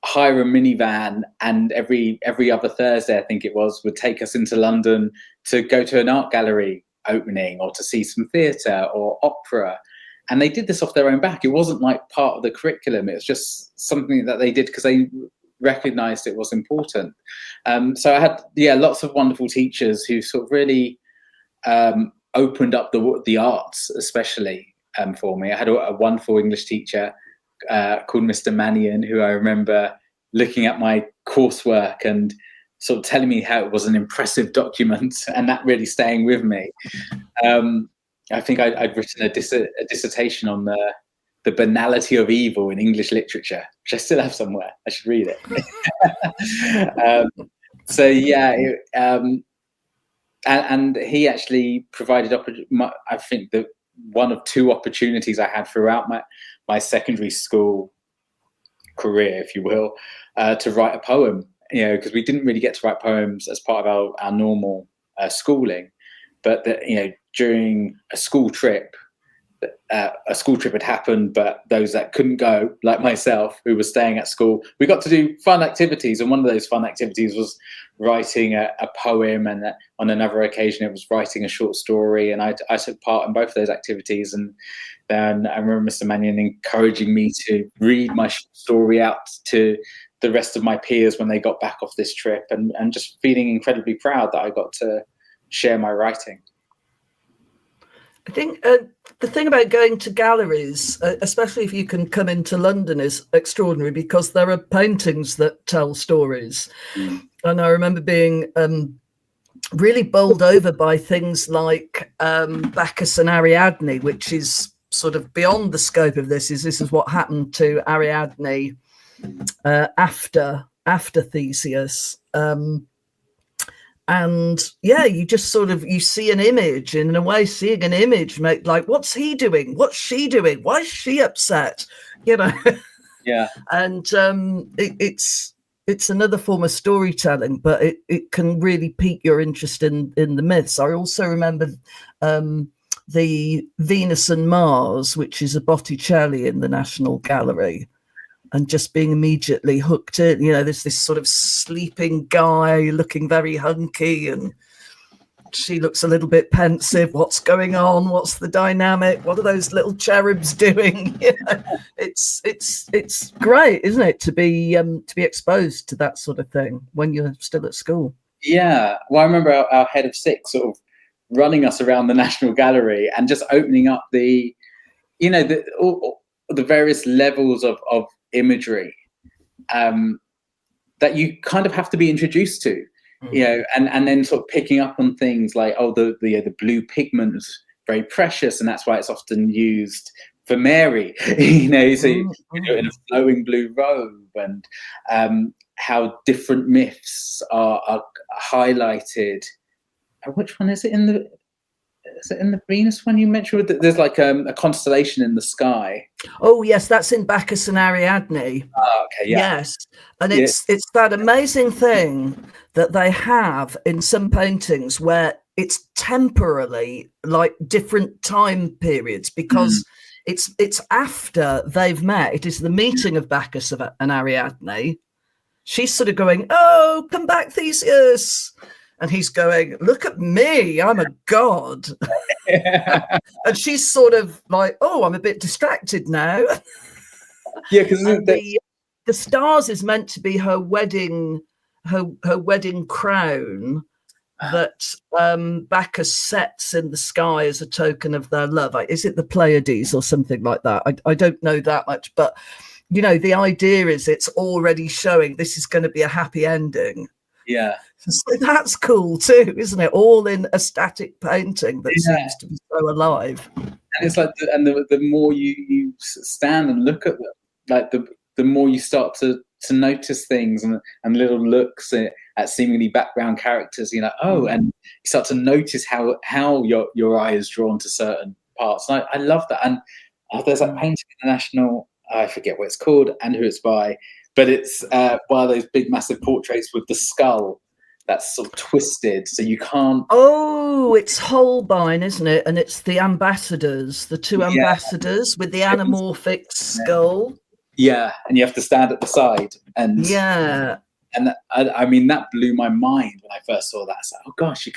hire a minivan, and every other Thursday, I think it was, would take us into London to go to an art gallery opening or to see some theatre or opera. And they did this off their own back. It wasn't like part of the curriculum. It was just something that they did because they recognised it was important. So I had, lots of wonderful teachers who sort of really opened up the arts, especially for me. I had a wonderful English teacher called Mr. Mannion, who I remember looking at my coursework and sort of telling me how it was an impressive document, and that really staying with me. I think I'd written a dissertation on the banality of evil in English literature, which I still have somewhere. I should read it. And he actually provided, I think, one of 2 opportunities I had throughout my secondary school career, if you will, to write a poem, because we didn't really get to write poems as part of our normal schooling. But during a school trip had happened, but those that couldn't go, like myself, who was staying at school, we got to do fun activities. And one of those fun activities was writing a poem, and on another occasion it was writing a short story. And I took part in both of those activities. And then I remember Mr. Mannion encouraging me to read my story out to the rest of my peers when they got back off this trip, and just feeling incredibly proud that I got to share my writing. I think the thing about going to galleries, especially if you can come into London, is extraordinary, because there are paintings that tell stories. And I remember being really bowled over by things like Bacchus and Ariadne, which is sort of beyond the scope of this is what happened to Ariadne after Theseus. And yeah, you just sort of, you see an image, and in a way seeing an image make like, what's he doing? What's she doing? Why is she upset? You know? Yeah. And it's another form of storytelling, but it can really pique your interest in the myths. I also remember the Venus and Mars, which is a Botticelli in the National Gallery, and just being immediately hooked in. You know, there's this sort of sleeping guy looking very hunky, and she looks a little bit pensive. What's going on? What's the dynamic? What are those little cherubs doing? You know, it's great, isn't it, to be exposed to that sort of thing when you're still at school? Yeah. Well, I remember our head of six sort of running us around the National Gallery and just opening up the, you know, all the various levels of imagery that you kind of have to be introduced to. You know, and then sort of picking up on things like, oh, the blue pigment is very precious, and that's why it's often used for Mary. You know, so you do it in a flowing blue robe, and how different myths are highlighted. Which one is it in the? Is it in the Venus one you mentioned? There's like a constellation in the sky. Oh yes, that's in Bacchus and Ariadne. Oh, okay, yeah. Yes, and it's that amazing thing that they have in some paintings where it's temporarily like different time periods, because it's after they've met. It is the meeting of Bacchus and Ariadne. She's sort of going, "Oh, come back, Theseus." And he's going, "Look at me, I'm a god." And she's sort of like, "Oh, I'm a bit distracted now." Yeah, because the stars is meant to be her wedding crown that Bacchus sets in the sky as a token of their love. Is it the Pleiades or something like that? I don't know that much, but you know, the idea is it's already showing this is going to be a happy ending. Yeah. So that's cool too, isn't it? All in a static painting that seems to be so alive. And it's like, the more you stand and look at them, like the more you start to notice things and little looks at seemingly background characters. You know, and you start to notice how your eye is drawn to certain parts. And I love that. And there's that painting in the National, I forget what it's called and who it's by. But it's one of those big, massive portraits with the skull that's sort of twisted, so you can't. Oh, it's Holbein, isn't it? And it's the ambassadors, the two ambassadors with the anamorphic skull. Yeah, and you have to stand at the side. And and I mean, that blew my mind when I first saw that. It's like, oh gosh,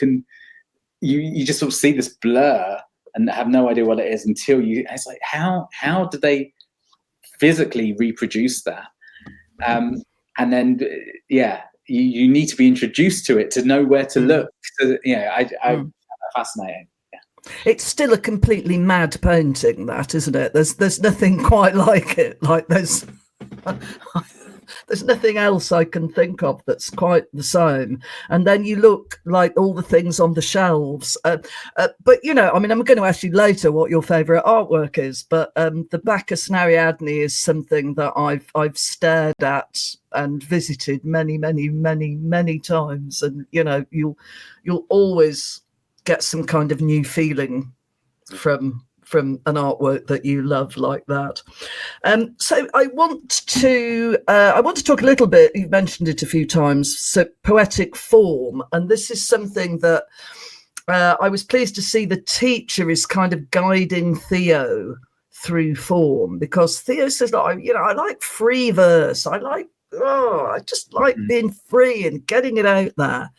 you just sort of see this blur and have no idea what it is until you. It's like, how did they physically reproduce that? And then, you need to be introduced to it to know where to look. So, I find that fascinating. Yeah. It's still a completely mad painting, that, isn't it? There's nothing quite like it. Like there's nothing else I can think of that's quite the same. And then you look like all the things on the shelves. But, you know, I mean, I'm going to ask you later what your favourite artwork is. But the Bacchus and Ariadne is something that I've stared at and visited many, many, many, many times. And, you know, you'll always get some kind of new feeling from an artwork that you love like that. So I want to talk a little bit, you've mentioned it a few times, so poetic form. And this is something that I was pleased to see the teacher is kind of guiding Theo through form, because Theo says, I like free verse. I just like being free and getting it out there.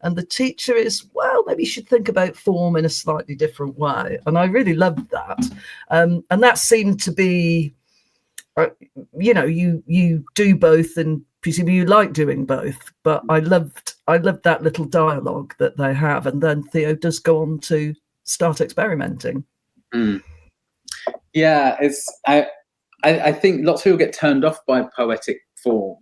And the teacher is, well, maybe you should think about form in a slightly different way. And I really loved that. And that seemed to be, you do both, and presumably you like doing both. But I loved that little dialogue that they have. And then Theo does go on to start experimenting. Yeah, I think lots of people get turned off by poetic form.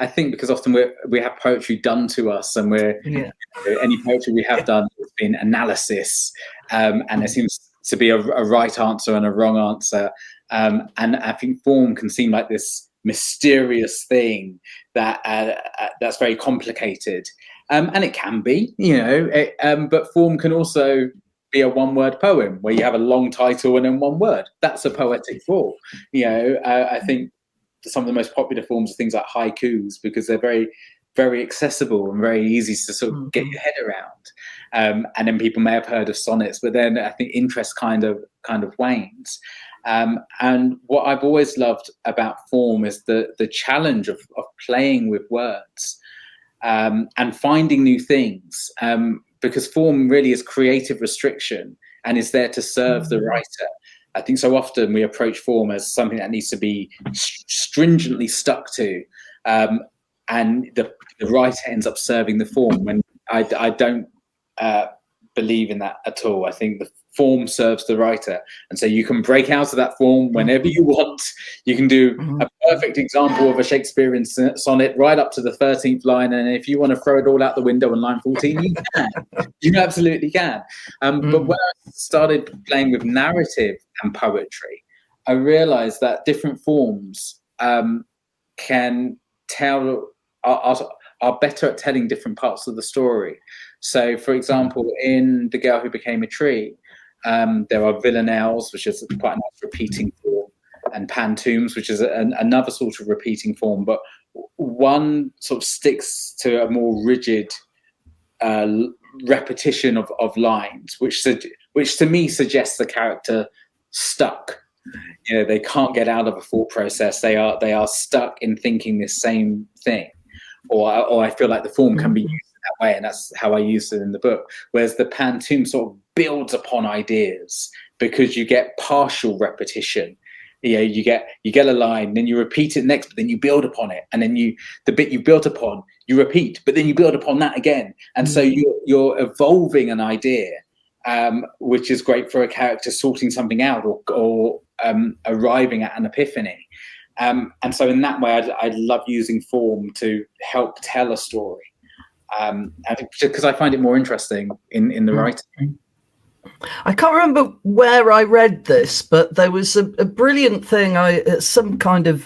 I think because often we have poetry done to us, and any poetry we have done has been analysis, and there seems to be a right answer and a wrong answer. And I think form can seem like this mysterious thing that that's very complicated. And it can be, but form can also be a one-word poem where you have a long title and then one word. That's a poetic form. I think some of the most popular forms are things like haikus, because they're very, very accessible and very easy to sort of get your head around. And then people may have heard of sonnets, but then I think interest kind of wanes. And what I've always loved about form is the challenge of playing with words and finding new things, because form really is creative restriction and is there to serve the writer. I think so often we approach form as something that needs to be stringently stuck to, and the writer ends up serving the form, when I don't believe in that at all. I think the form serves the writer, and so you can break out of that form whenever you want. You can do a perfect example of a Shakespearean sonnet right up to the 13th line, and if you want to throw it all out the window on line 14, you can. You absolutely can. But when I started playing with narrative and poetry, I realized that different forms can tell are better at telling different parts of the story. So, for example, in The Girl Who Became a Tree, there are villanelles, which is quite a nice repeating form, and pantoums, which is another sort of repeating form, but one sort of sticks to a more rigid repetition of lines, which to me suggests the character stuck. They can't get out of a thought process. They are stuck in thinking this same thing, or I feel like the form can be used that way, and that's how I used it in the book. Whereas the pantoum sort of builds upon ideas, because you get partial repetition. You get a line, then you repeat it next, but then you build upon it, and then the bit you built upon, you repeat, but then you build upon that again, and so you're evolving an idea, which is great for a character sorting something out or arriving at an epiphany. And so in that way, I love using form to help tell a story, because I find it more interesting in the writing. I can't remember where I read this, but there was a brilliant thing, some kind of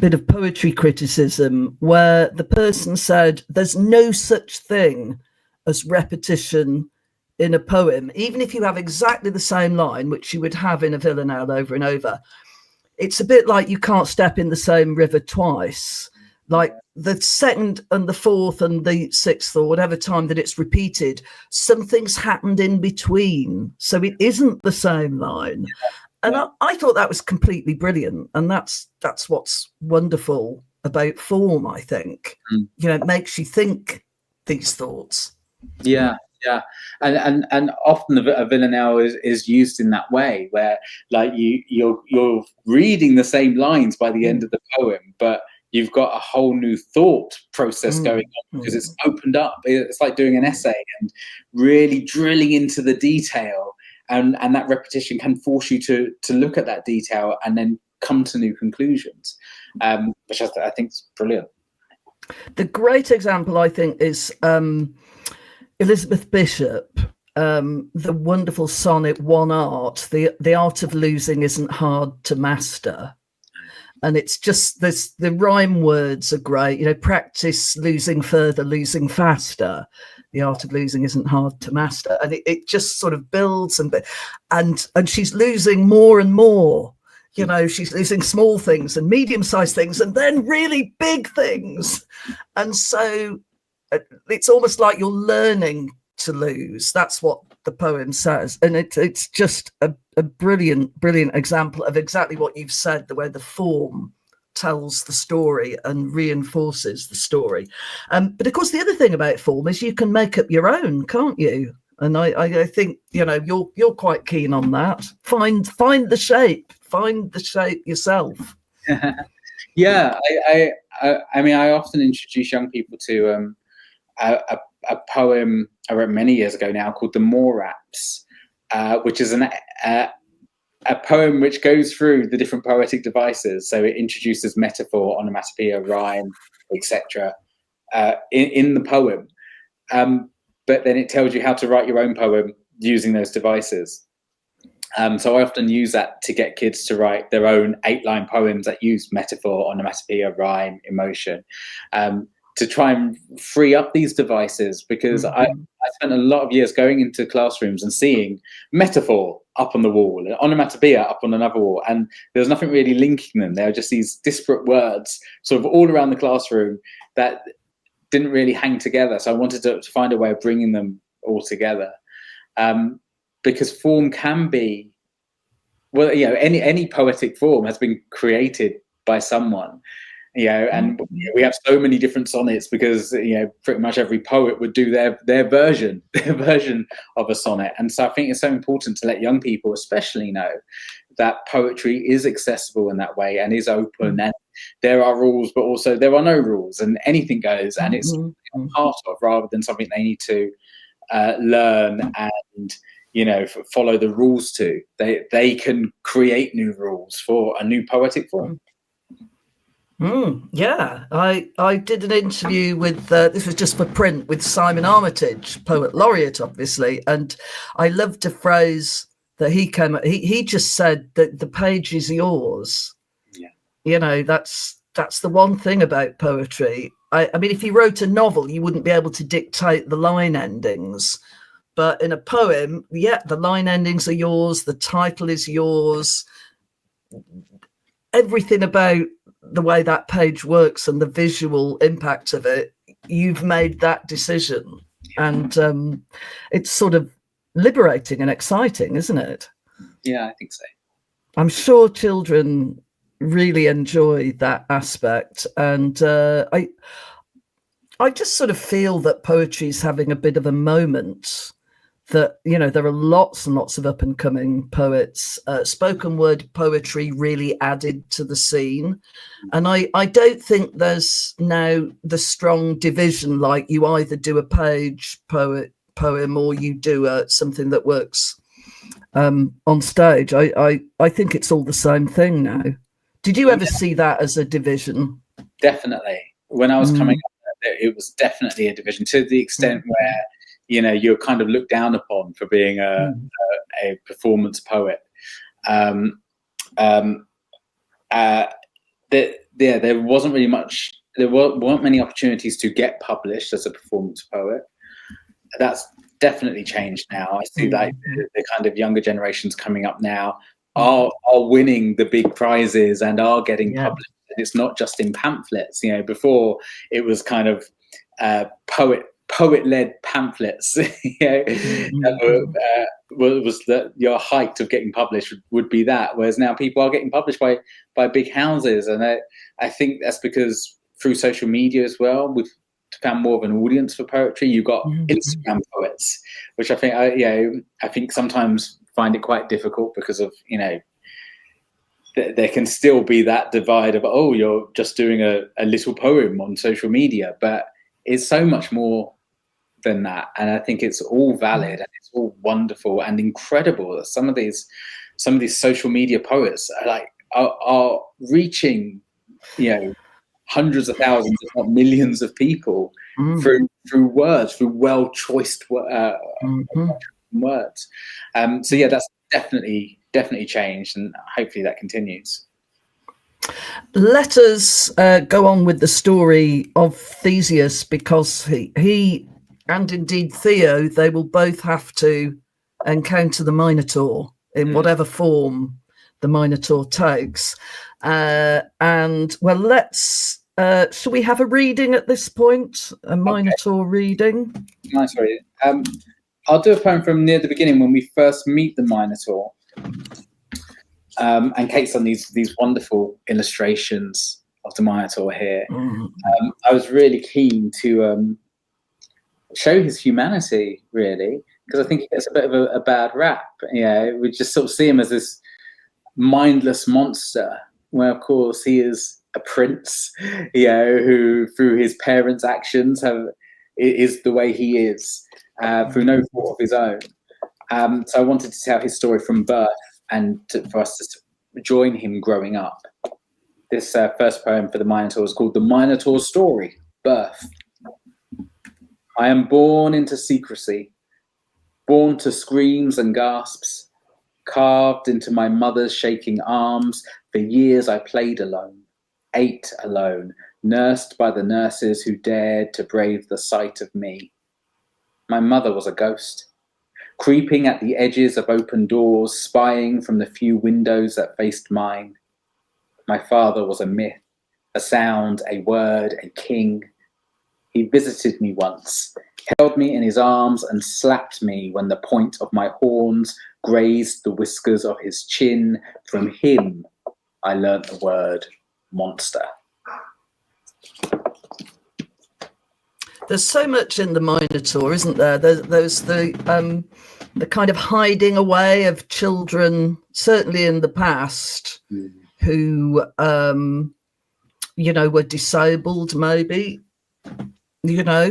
bit of poetry criticism, where the person said there's no such thing as repetition in a poem, even if you have exactly the same line, which you would have in a villanelle over and over. It's a bit like you can't step in the same river twice. Like the second and the fourth and the sixth or whatever time that it's repeated, something's happened in between. So it isn't the same line. And I thought that was completely brilliant. And that's what's wonderful about form, I think. It makes you think these thoughts. Yeah. And often a villanelle is used in that way, where like you're reading the same lines by the end of the poem, but you've got a whole new thought process going on, because it's opened up. It's like doing an essay and really drilling into the detail, and that repetition can force you to look at that detail and then come to new conclusions, which I think is brilliant. The great example, I think, is Elizabeth Bishop, the wonderful sonnet One Art, the art of losing isn't hard to master. And it's just this, the rhyme words are great, practice losing further, losing faster. The art of losing isn't hard to master. And it just sort of builds and she's losing more and more. She's losing small things and medium-sized things and then really big things. And so it's almost like you're learning to lose. That's what the poem says. And it's just a brilliant example of exactly what you've said, the way the form tells the story and reinforces the story. But of course, the other thing about form is you can make up your own, can't you? And I think, you're quite keen on that. Find the shape yourself. Yeah, I mean, I often introduce young people to a poem I wrote many years ago now called The Moraps, which is a poem which goes through the different poetic devices. So it introduces metaphor, onomatopoeia, rhyme, etc. In the poem, but then it tells you how to write your own poem using those devices. So I often use that to get kids to write their own 8-line poems that use metaphor, onomatopoeia, rhyme, emotion, to try and free up these devices, because I spent a lot of years going into classrooms and seeing metaphor up on the wall, onomatopoeia up on another wall, and there was nothing really linking them. They were just these disparate words sort of all around the classroom that didn't really hang together. So I wanted to find a way of bringing them all together. Because form can be, well, you know, any poetic form has been created by someone, you know, and we have so many different sonnets because, you know, pretty much every poet would do their version of a sonnet. And so I think it's so important to let young people especially know that poetry is accessible in that way and is open, and there are rules, but also there are no rules, and anything goes, and it's part of, rather than something they need to learn and, you know, follow the rules to. They can create new rules for a new poetic form. Yeah, I did an interview with, this was just for print, with Simon Armitage, poet laureate, obviously, and I loved a phrase that he came up, he just said that the page is yours. Yeah. You know, that's the one thing about poetry. I mean, if you wrote a novel, you wouldn't be able to dictate the line endings. But in a poem, yeah, the line endings are yours, the title is yours. Everything about the way that page works and the visual impact of it, you've made that decision. And it's sort of liberating and exciting, isn't it? Yeah, I think so. I'm sure children really enjoy that aspect. And I just sort of feel that poetry is having a bit of a moment. That, you know, there are lots and lots of up and coming poets. Spoken word poetry really added to the scene. And I don't think there's now the strong division, like you either do a page poem or you do something that works on stage. I think it's all the same thing now. Did you ever see that as a division? Definitely. When I was coming up, it was definitely a division, to the extent where, you know, you're kind of looked down upon for being a performance poet. There wasn't really much. There weren't many opportunities to get published as a performance poet. That's definitely changed now. I see that the kind of younger generations coming up now are winning the big prizes and are getting published. It's not just in pamphlets. You know, before it was kind of poet-led pamphlets. You know, was that your height of getting published would be that, whereas now people are getting published by big houses, and I think that's because through social media as well, we've found more of an audience for poetry. You've got Instagram poets, which I think sometimes find it quite difficult because of, you know, there can still be that divide of, oh, you're just doing a little poem on social media, but it's so much more than that. And I think it's all valid and it's all wonderful and incredible that some of these social media poets are reaching, you know, hundreds of thousands, if not millions of people through words, through well-choiced words. So yeah, that's definitely changed, and hopefully that continues. Let us go on with the story of Theseus, because he and indeed Theo, they will both have to encounter the Minotaur in whatever form the Minotaur takes. And well, let's shall we have a reading at this point? A Minotaur reading? Nice reading. I'll do a poem from near the beginning when we first meet the Minotaur. And Kate's done these wonderful illustrations of the Minotaur here. I was really keen to show his humanity, really, because I think he gets a bit of a bad rap. You know, we just sort of see him as this mindless monster, where of course he is a prince, you know, who through his parents' actions is the way he is, through no fault of his own. So I wanted to tell his story from birth, and for us to join him growing up. This first poem for the Minotaur is called The Minotaur's Story, Birth. I am born into secrecy, born to screams and gasps, carved into my mother's shaking arms. For years I played alone, ate alone, nursed by the nurses who dared to brave the sight of me. My mother was a ghost, creeping at the edges of open doors, spying from the few windows that faced mine. My father was a myth, a sound, a word, a king. He visited me once, held me in his arms and slapped me when the point of my horns grazed the whiskers of his chin. From him, I learnt the word monster. There's so much in the Minotaur, isn't there? There's the kind of hiding away of children, certainly in the past, who were disabled, maybe,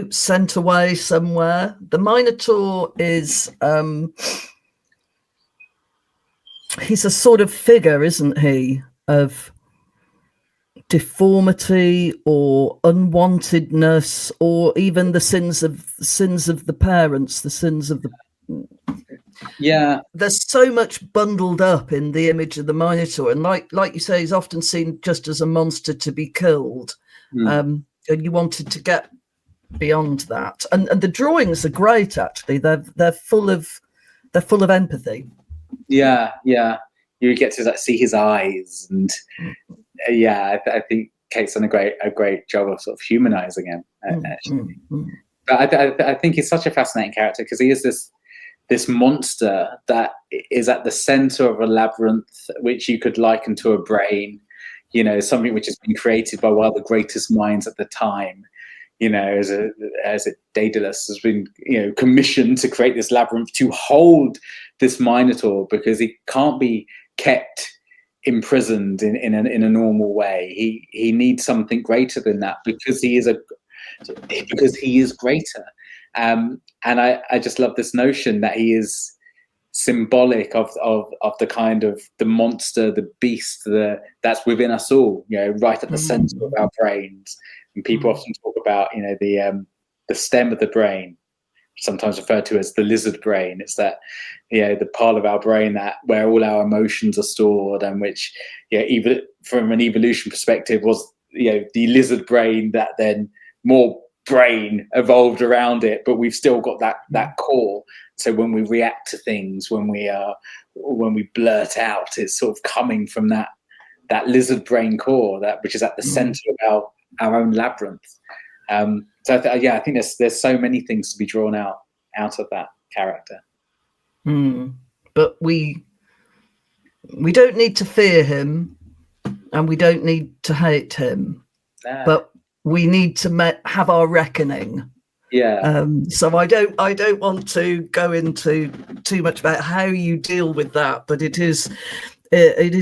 sent away somewhere. The Minotaur is he's a sort of figure, isn't he, of deformity or unwantedness, or even the sins of the parents, the sins of the there's so much bundled up in the image of the Minotaur, and like you say, he's often seen just as a monster to be killed. And you wanted to get beyond that, and the drawings are great, actually. They're full of empathy. You get to see his eyes, and I think Kate's done a great job of sort of humanizing him, actually. But I think he's such a fascinating character because he is this monster that is at the center of a labyrinth, which you could liken to a brain, something which has been created by one of the greatest minds at the time. As Daedalus has been, commissioned to create this labyrinth to hold this Minotaur, because he can't be kept imprisoned in a normal way. He needs something greater than that, because he is greater. And I just love this notion that he is symbolic of the kind of the monster, the beast that's within us all, right at the center of our brains. And people often talk about, the stem of the brain, sometimes referred to as the lizard brain. It's that, the part of our brain where all our emotions are stored, and which, even from an evolution perspective, was, the lizard brain that then more brain evolved around it, but we've still got that core. So when we react to things, when we blurt out, it's sort of coming from that lizard brain core, which is at the center of our own labyrinth. So I think there's so many things to be drawn out of that character. But we don't need to fear him, and we don't need to hate him. But we need to have our reckoning. So I don't want to go into too much about how you deal with that, but it is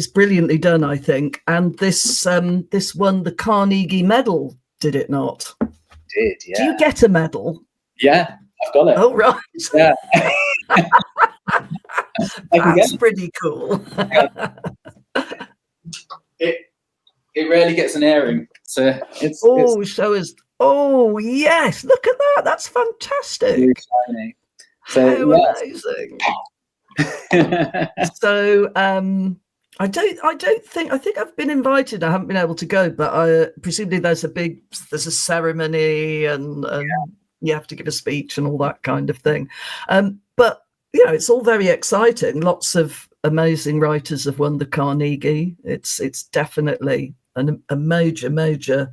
brilliantly done, I think. And this won the Carnegie Medal, did it not? It did, yeah. Do you get a medal? Yeah, I've got it. Oh, right. Yeah. That's pretty cool. It rarely gets an airing, so it's show us. Oh yes, look at that. That's fantastic. Really shiny. So amazing. So I think I've been invited. I haven't been able to go, but presumably there's a ceremony and you have to give a speech and all that kind of thing. But it's all very exciting. Lots of amazing writers have won the Carnegie. It's definitely a major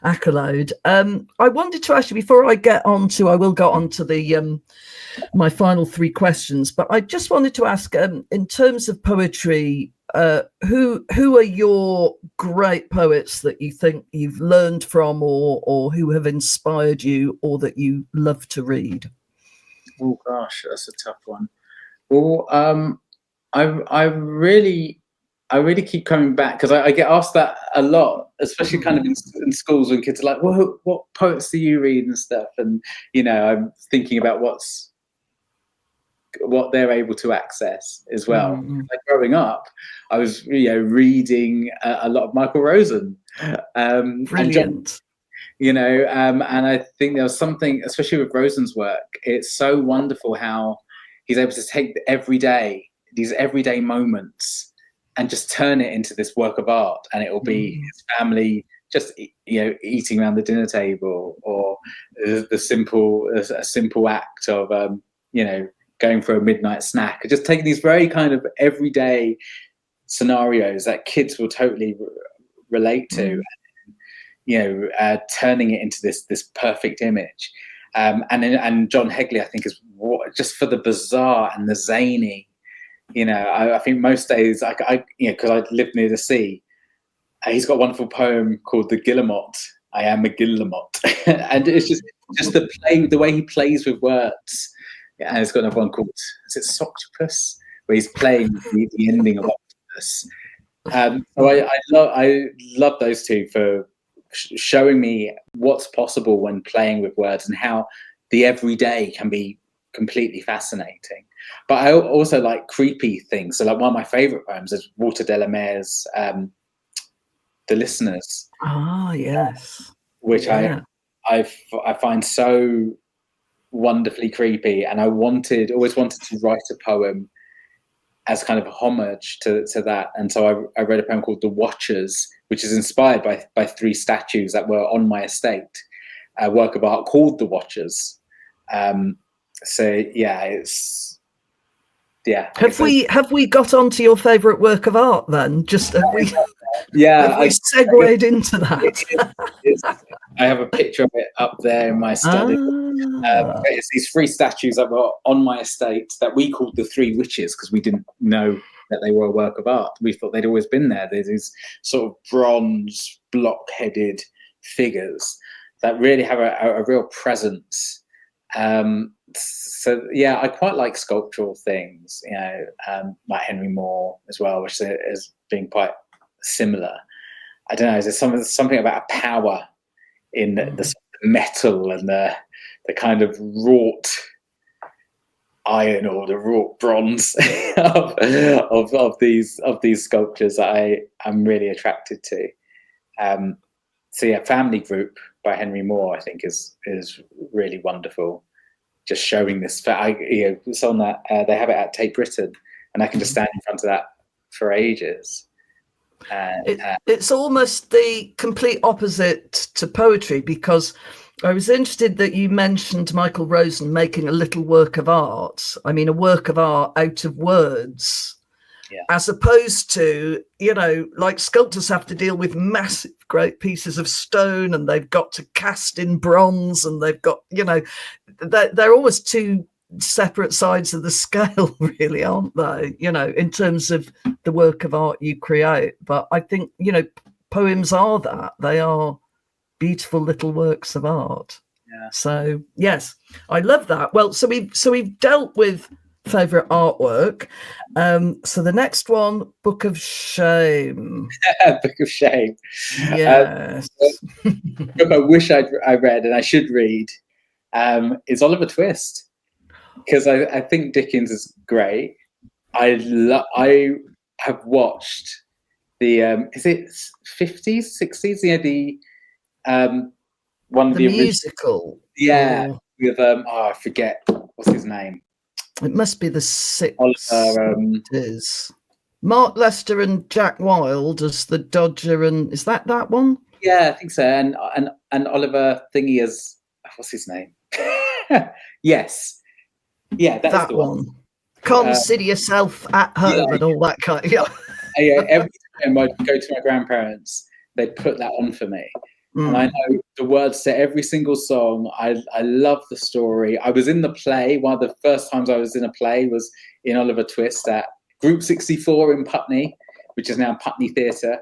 accolade. I wanted to ask you, before I will go on to the my final three questions, but I just wanted to ask, in terms of poetry, who are your great poets that you think you've learned from, or who have inspired you, or that you love to read? Oh gosh, that's a tough one. Well, I really keep coming back, because I get asked that a lot, especially kind of in schools, when kids are like, "Well, what poets do you read?" and stuff, and I'm thinking about what they're able to access as well. Like growing up, I was reading a lot of Michael Rosen. Brilliant. And I think there was something, especially with Rosen's work, it's so wonderful how he's able to take every day, these everyday moments and just turn it into this work of art. And it will be his family just, you know, eating around the dinner table, or a simple act of, you know, going for a midnight snack, or just taking these very kind of everyday scenarios that kids will totally relate to, you know, turning it into this perfect image. And John Hegley, I think, is just for the bizarre and the zany. You know, I think most days, you know, because I live near the sea, he's got a wonderful poem called "The Guillemot." I am a guillemot, and it's just the way he plays with words. Yeah, and it's got another one called, is it Soctopus, where he's playing the ending of Octopus. So I love those two for showing me what's possible when playing with words, and how the everyday can be completely fascinating. But I also like creepy things. So like one of my favorite poems is Walter Delamere's "The Listeners." Ah, yes. Which I find so wonderfully creepy, and I always wanted to write a poem as kind of a homage to that. And so I read a poem called "The Watchers," which is inspired by three statues that were on my estate, a work of art called "The Watchers." So yeah, Have we got onto your favourite work of art then? Just have we segued into that? I have a picture of it up there in my study. It's these three statues that were on my estate that we called the Three Witches, because we didn't know that they were a work of art. We thought they'd always been there. There's these sort of bronze, block-headed figures that really have a real presence. So yeah, I quite like sculptural things, you know, like Henry Moore as well, which is being quite similar. I don't know, there's something about a power in the metal and the kind of wrought iron or the wrought bronze of these sculptures that I'm really attracted to. So yeah, Family Group by Henry Moore, I think is really wonderful. Just showing this, it's on that they have it at Tate Britain, and I can just stand in front of that for ages. It's almost the complete opposite to poetry, because I was interested that you mentioned Michael Rosen making a little work of art. I mean, a work of art out of words. Yeah. As opposed to, you know, like sculptors have to deal with massive, great pieces of stone, and they've got to cast in bronze, and they've got, you know, they're almost two separate sides of the scale, really, aren't they? You know, in terms of the work of art you create. But I think, you know, poems are that. They are beautiful little works of art. Yeah. So yes, I love that. Well, so we've dealt with favorite artwork. So the next one, Book of Shame. Book of Shame. Yes. Book I wish I read and I should read is Oliver Twist, because I think Dickens is great. I have watched the is it 50s, 60s? Yeah, the one of the musical. Yeah, with I forget what's his name. It must be the 60s. Mark Lester and Jack Wilde as the Dodger, and is that one? Yeah, I think so. And Oliver Thingy as, what's his name? Yes. Yeah, that's that the one. Consider yourself at home and all that kind of. Yeah. Every time I go to my grandparents, they put that on for me. And I know the words to every single song. I love the story. I was in the play. One of the first times I was in a play was in Oliver Twist at Group 64 in Putney, which is now Putney Theatre.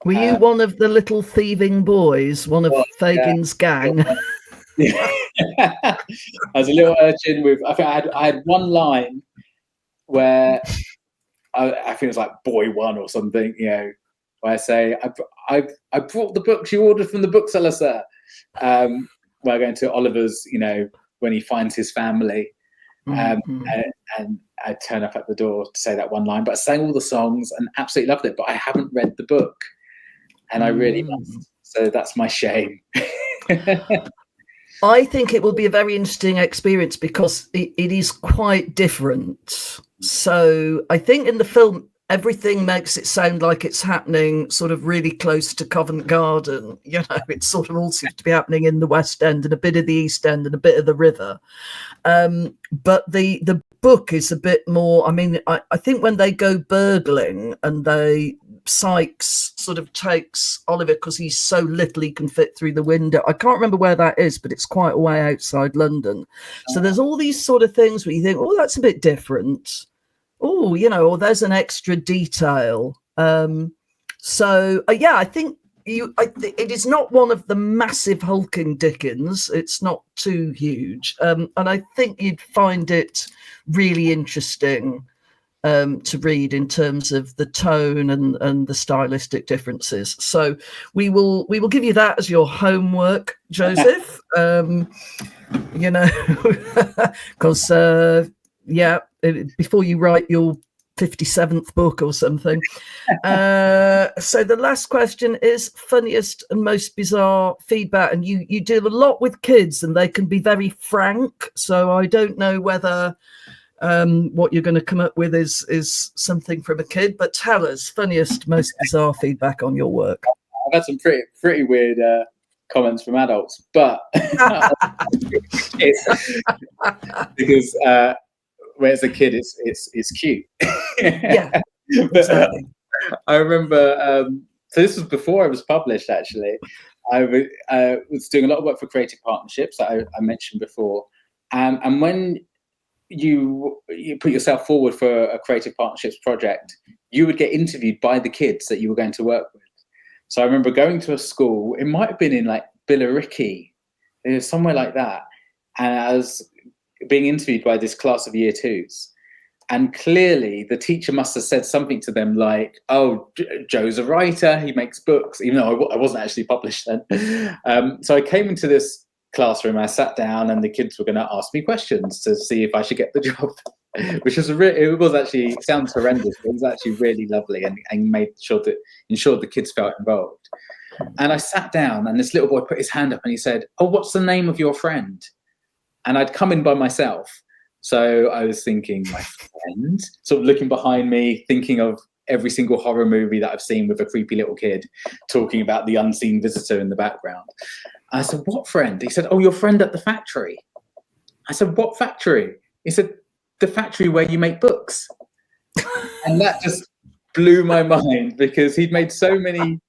Were you one of the little thieving boys, one of Fagin's gang? Yeah. I was a little urchin with, I think I had one line where I think it was like boy one or something, you know, where I say, I brought the books you ordered from the bookseller, sir. Where I go into Oliver's, you know, when he finds his family. And I turn up at the door to say that one line, but I sang all the songs and absolutely loved it, but I haven't read the book, and I really must. So that's my shame. I think it will be a very interesting experience because it is quite different. So I think in the film, everything makes it sound like it's happening sort of really close to Covent Garden. You know, it sort of all seems to be happening in the West End and a bit of the East End and a bit of the river. But the book is a bit more, I mean, I think when they go burgling and Sykes sort of takes Oliver because he's so little he can fit through the window. I can't remember where that is, but it's quite a way outside London. So there's all these sort of things where you think, oh, that's a bit different. Oh, you know, or there's an extra detail. So I think it is not one of the massive hulking Dickens. It's not too huge. And I think you'd find it really interesting to read in terms of the tone and the stylistic differences. So we will give you that as your homework, Joseph. You know, because before you write your 57th book or something. So the last question is funniest and most bizarre feedback. And you deal a lot with kids and they can be very frank. So I don't know whether what you're going to come up with is something from a kid, but tell us funniest, most bizarre feedback on your work. I've had some pretty weird comments from adults, but because when as a kid it's cute. Yeah, but, exactly. I remember so this was before I was published. Actually, I was doing a lot of work for creative partnerships that I mentioned before, and when you put yourself forward for a creative partnerships project, you would get interviewed by the kids that you were going to work with. So I remember going to a school, it might have been in like Billericay, somewhere like that, and I was being interviewed by this class of year twos. And clearly the teacher must have said something to them like, oh, Joe's a writer, he makes books, even though I wasn't actually published then. So I came into this classroom, I sat down, and the kids were going to ask me questions to see if I should get the job, which was it was actually, it sounds horrendous, but it was actually really lovely and ensured the kids felt involved. And I sat down, and this little boy put his hand up and he said, oh, what's the name of your friend? And I'd come in by myself. So I was thinking, my friend, sort of looking behind me, thinking of every single horror movie that I've seen with a creepy little kid talking about the unseen visitor in the background. I said, what friend? He said, oh, your friend at the factory. I said, what factory? He said, the factory where you make books. And that just blew my mind because he'd made so many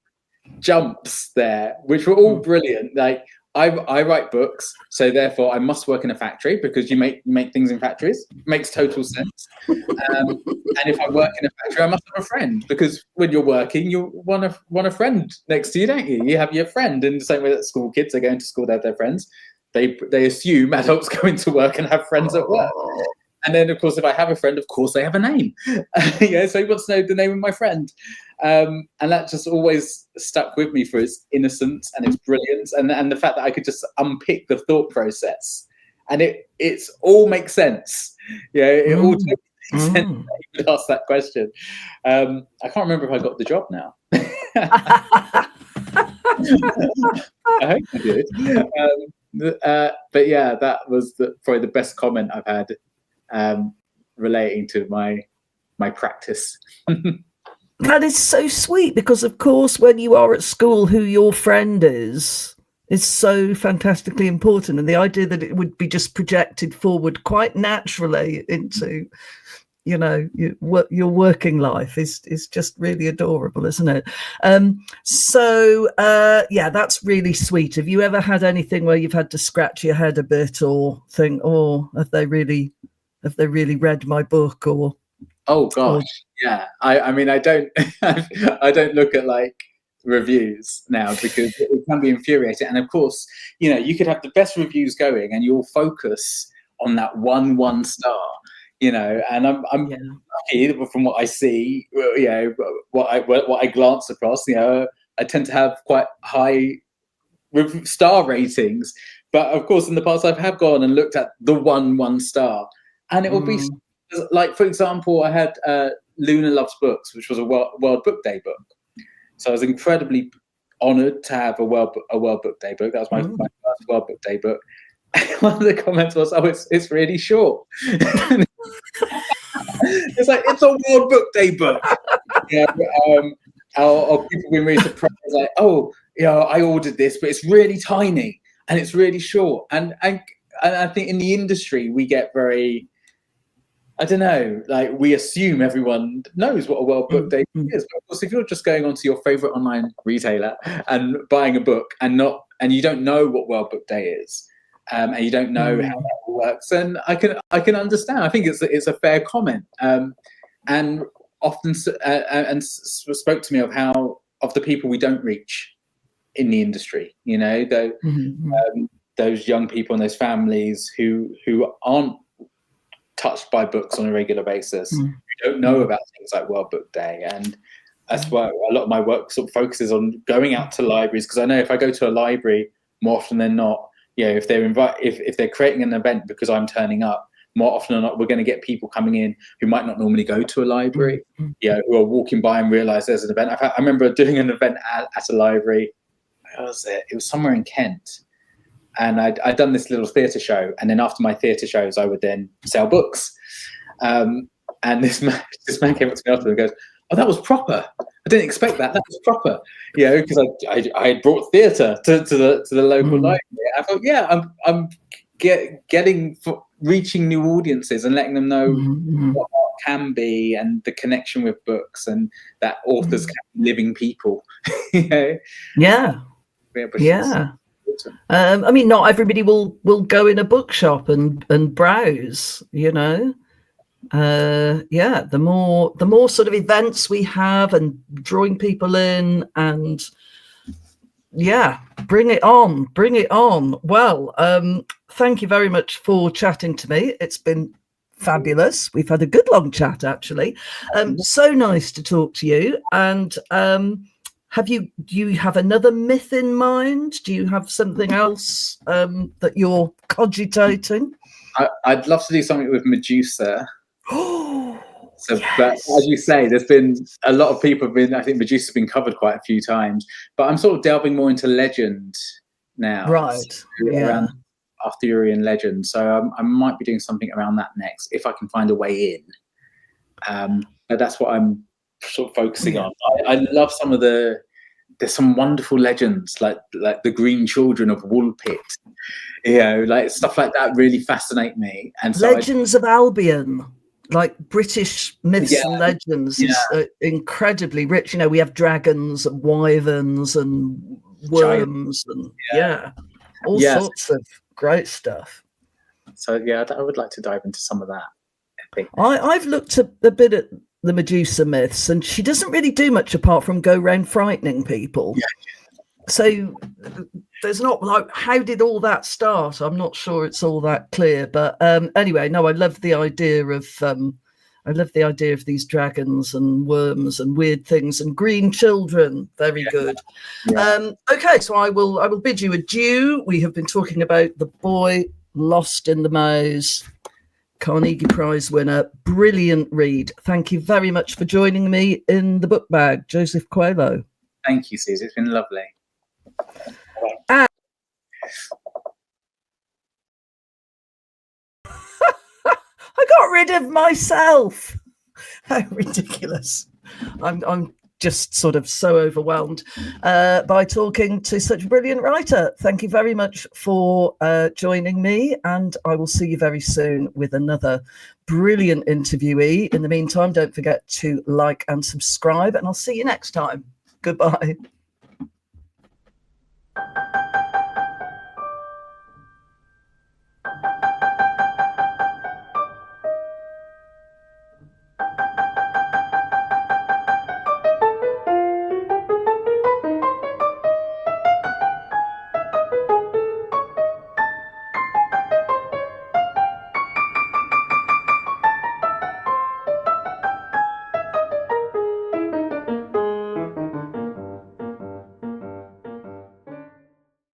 jumps there, which were all brilliant. Like, I write books, so therefore I must work in a factory because you make things in factories. It makes total sense. And if I work in a factory, I must have a friend because when you're working, you want a friend next to you, don't you? You have your friend in the same way that school kids are going to school, they have their friends. They assume adults go into work and have friends at work. And then, of course, if I have a friend, of course, they have a name. So he wants to know the name of my friend. And that just always stuck with me for its innocence and its brilliance and the fact that I could just unpick the thought process. And it's all makes sense. It all makes sense that you would ask that question. I can't remember if I got the job now. I hope I did. But yeah, that was probably the best comment I've had relating to my practice. That is so sweet because, of course, when you are at school, who your friend is so fantastically important. And the idea that it would be just projected forward quite naturally into, your working life is just really adorable, isn't it? So that's really sweet. Have you ever had anything where you've had to scratch your head a bit or think, oh, have they really read my book? Or oh gosh, yeah. I mean, I don't I don't look at like reviews now because it can be infuriating. And of course, you could have the best reviews going and you'll focus on that one star, and I'm lucky from what I see, what I glance across, I tend to have quite high star ratings. But of course, in the past, I have gone and looked at the one star, and it will be like, for example, I had Luna Loves Books, which was a World Book Day book. So I was incredibly honoured to have a World Book Day book. That was my first World Book Day book. And one of the comments was, "Oh, it's really short." It's like, it's a World Book Day book. Or people being really surprised, like, oh, I ordered this, but it's really tiny and it's really short. And I think in the industry we get very, I don't know, like we assume everyone knows what a World Book Day is. But of course, if you're just going onto your favorite online retailer and buying a book and you don't know what World Book Day is, and you don't know how that works, and I can understand. I think it's a fair comment, and often spoke to me of the people we don't reach in the industry. Those young people and those families who aren't touched by books on a regular basis, who don't know about things like World Book Day. And that's why a lot of my work sort of focuses on going out to libraries, because I know if I go to a library, more often than not, if they're creating an event because I'm turning up, more often than not, we're going to get people coming in who might not normally go to a library, who are walking by and realize there's an event. I remember doing an event at a library. Where was it? It was somewhere in Kent. And I'd done this little theatre show, and then after my theatre shows, I would then sell books. And this man came up to me after and goes, "Oh, that was proper. I didn't expect that. That was proper." Because I had brought theatre to the local library. I thought, I'm reaching new audiences and letting them know what art can be, and the connection with books, and that authors can be living people. Yeah. I mean, not everybody will go in a bookshop and browse, the more sort of events we have and drawing people in, and bring it on. Well, thank you very much for chatting to me. It's been fabulous. We've had a good long chat, actually. So nice to talk to you. And do you have another myth in mind? Do you have something else that you're cogitating? I'd love to do something with Medusa. Oh, yes. But as you say, there's been a lot of people I think Medusa's been covered quite a few times, but I'm sort of delving more into legend now. Right. Around Arthurian legend. So I might be doing something around that next, if I can find a way in. But that's what I'm sort of focusing on. I love there's some wonderful legends, like the Green Children of Woolpit, like stuff like that really fascinate me. And so Legends of Albion, like British myths and legends, is incredibly rich. We have dragons and wyverns and worms and all sorts of great stuff. So I would like to dive into some of that. I think I've looked a bit at the Medusa myths, and she doesn't really do much apart from go around frightening people. So there's not like, how did all that start? I'm not sure it's all that clear, but anyway, no, I love the idea of these dragons and worms and weird things and green children. Very good. Okay, so I will bid you adieu. We have been talking about The Boy Lost in the Maze, Carnegie Prize winner. Brilliant read. Thank you very much for joining me in the book bag, Joseph Coelho. Thank you, Suzi. It's been lovely. I got rid of myself. How ridiculous. I'm just sort of so overwhelmed by talking to such a brilliant writer. Thank you very much for joining me, and I will see you very soon with another brilliant interviewee. In the meantime, don't forget to like and subscribe, and I'll see you next time. Goodbye.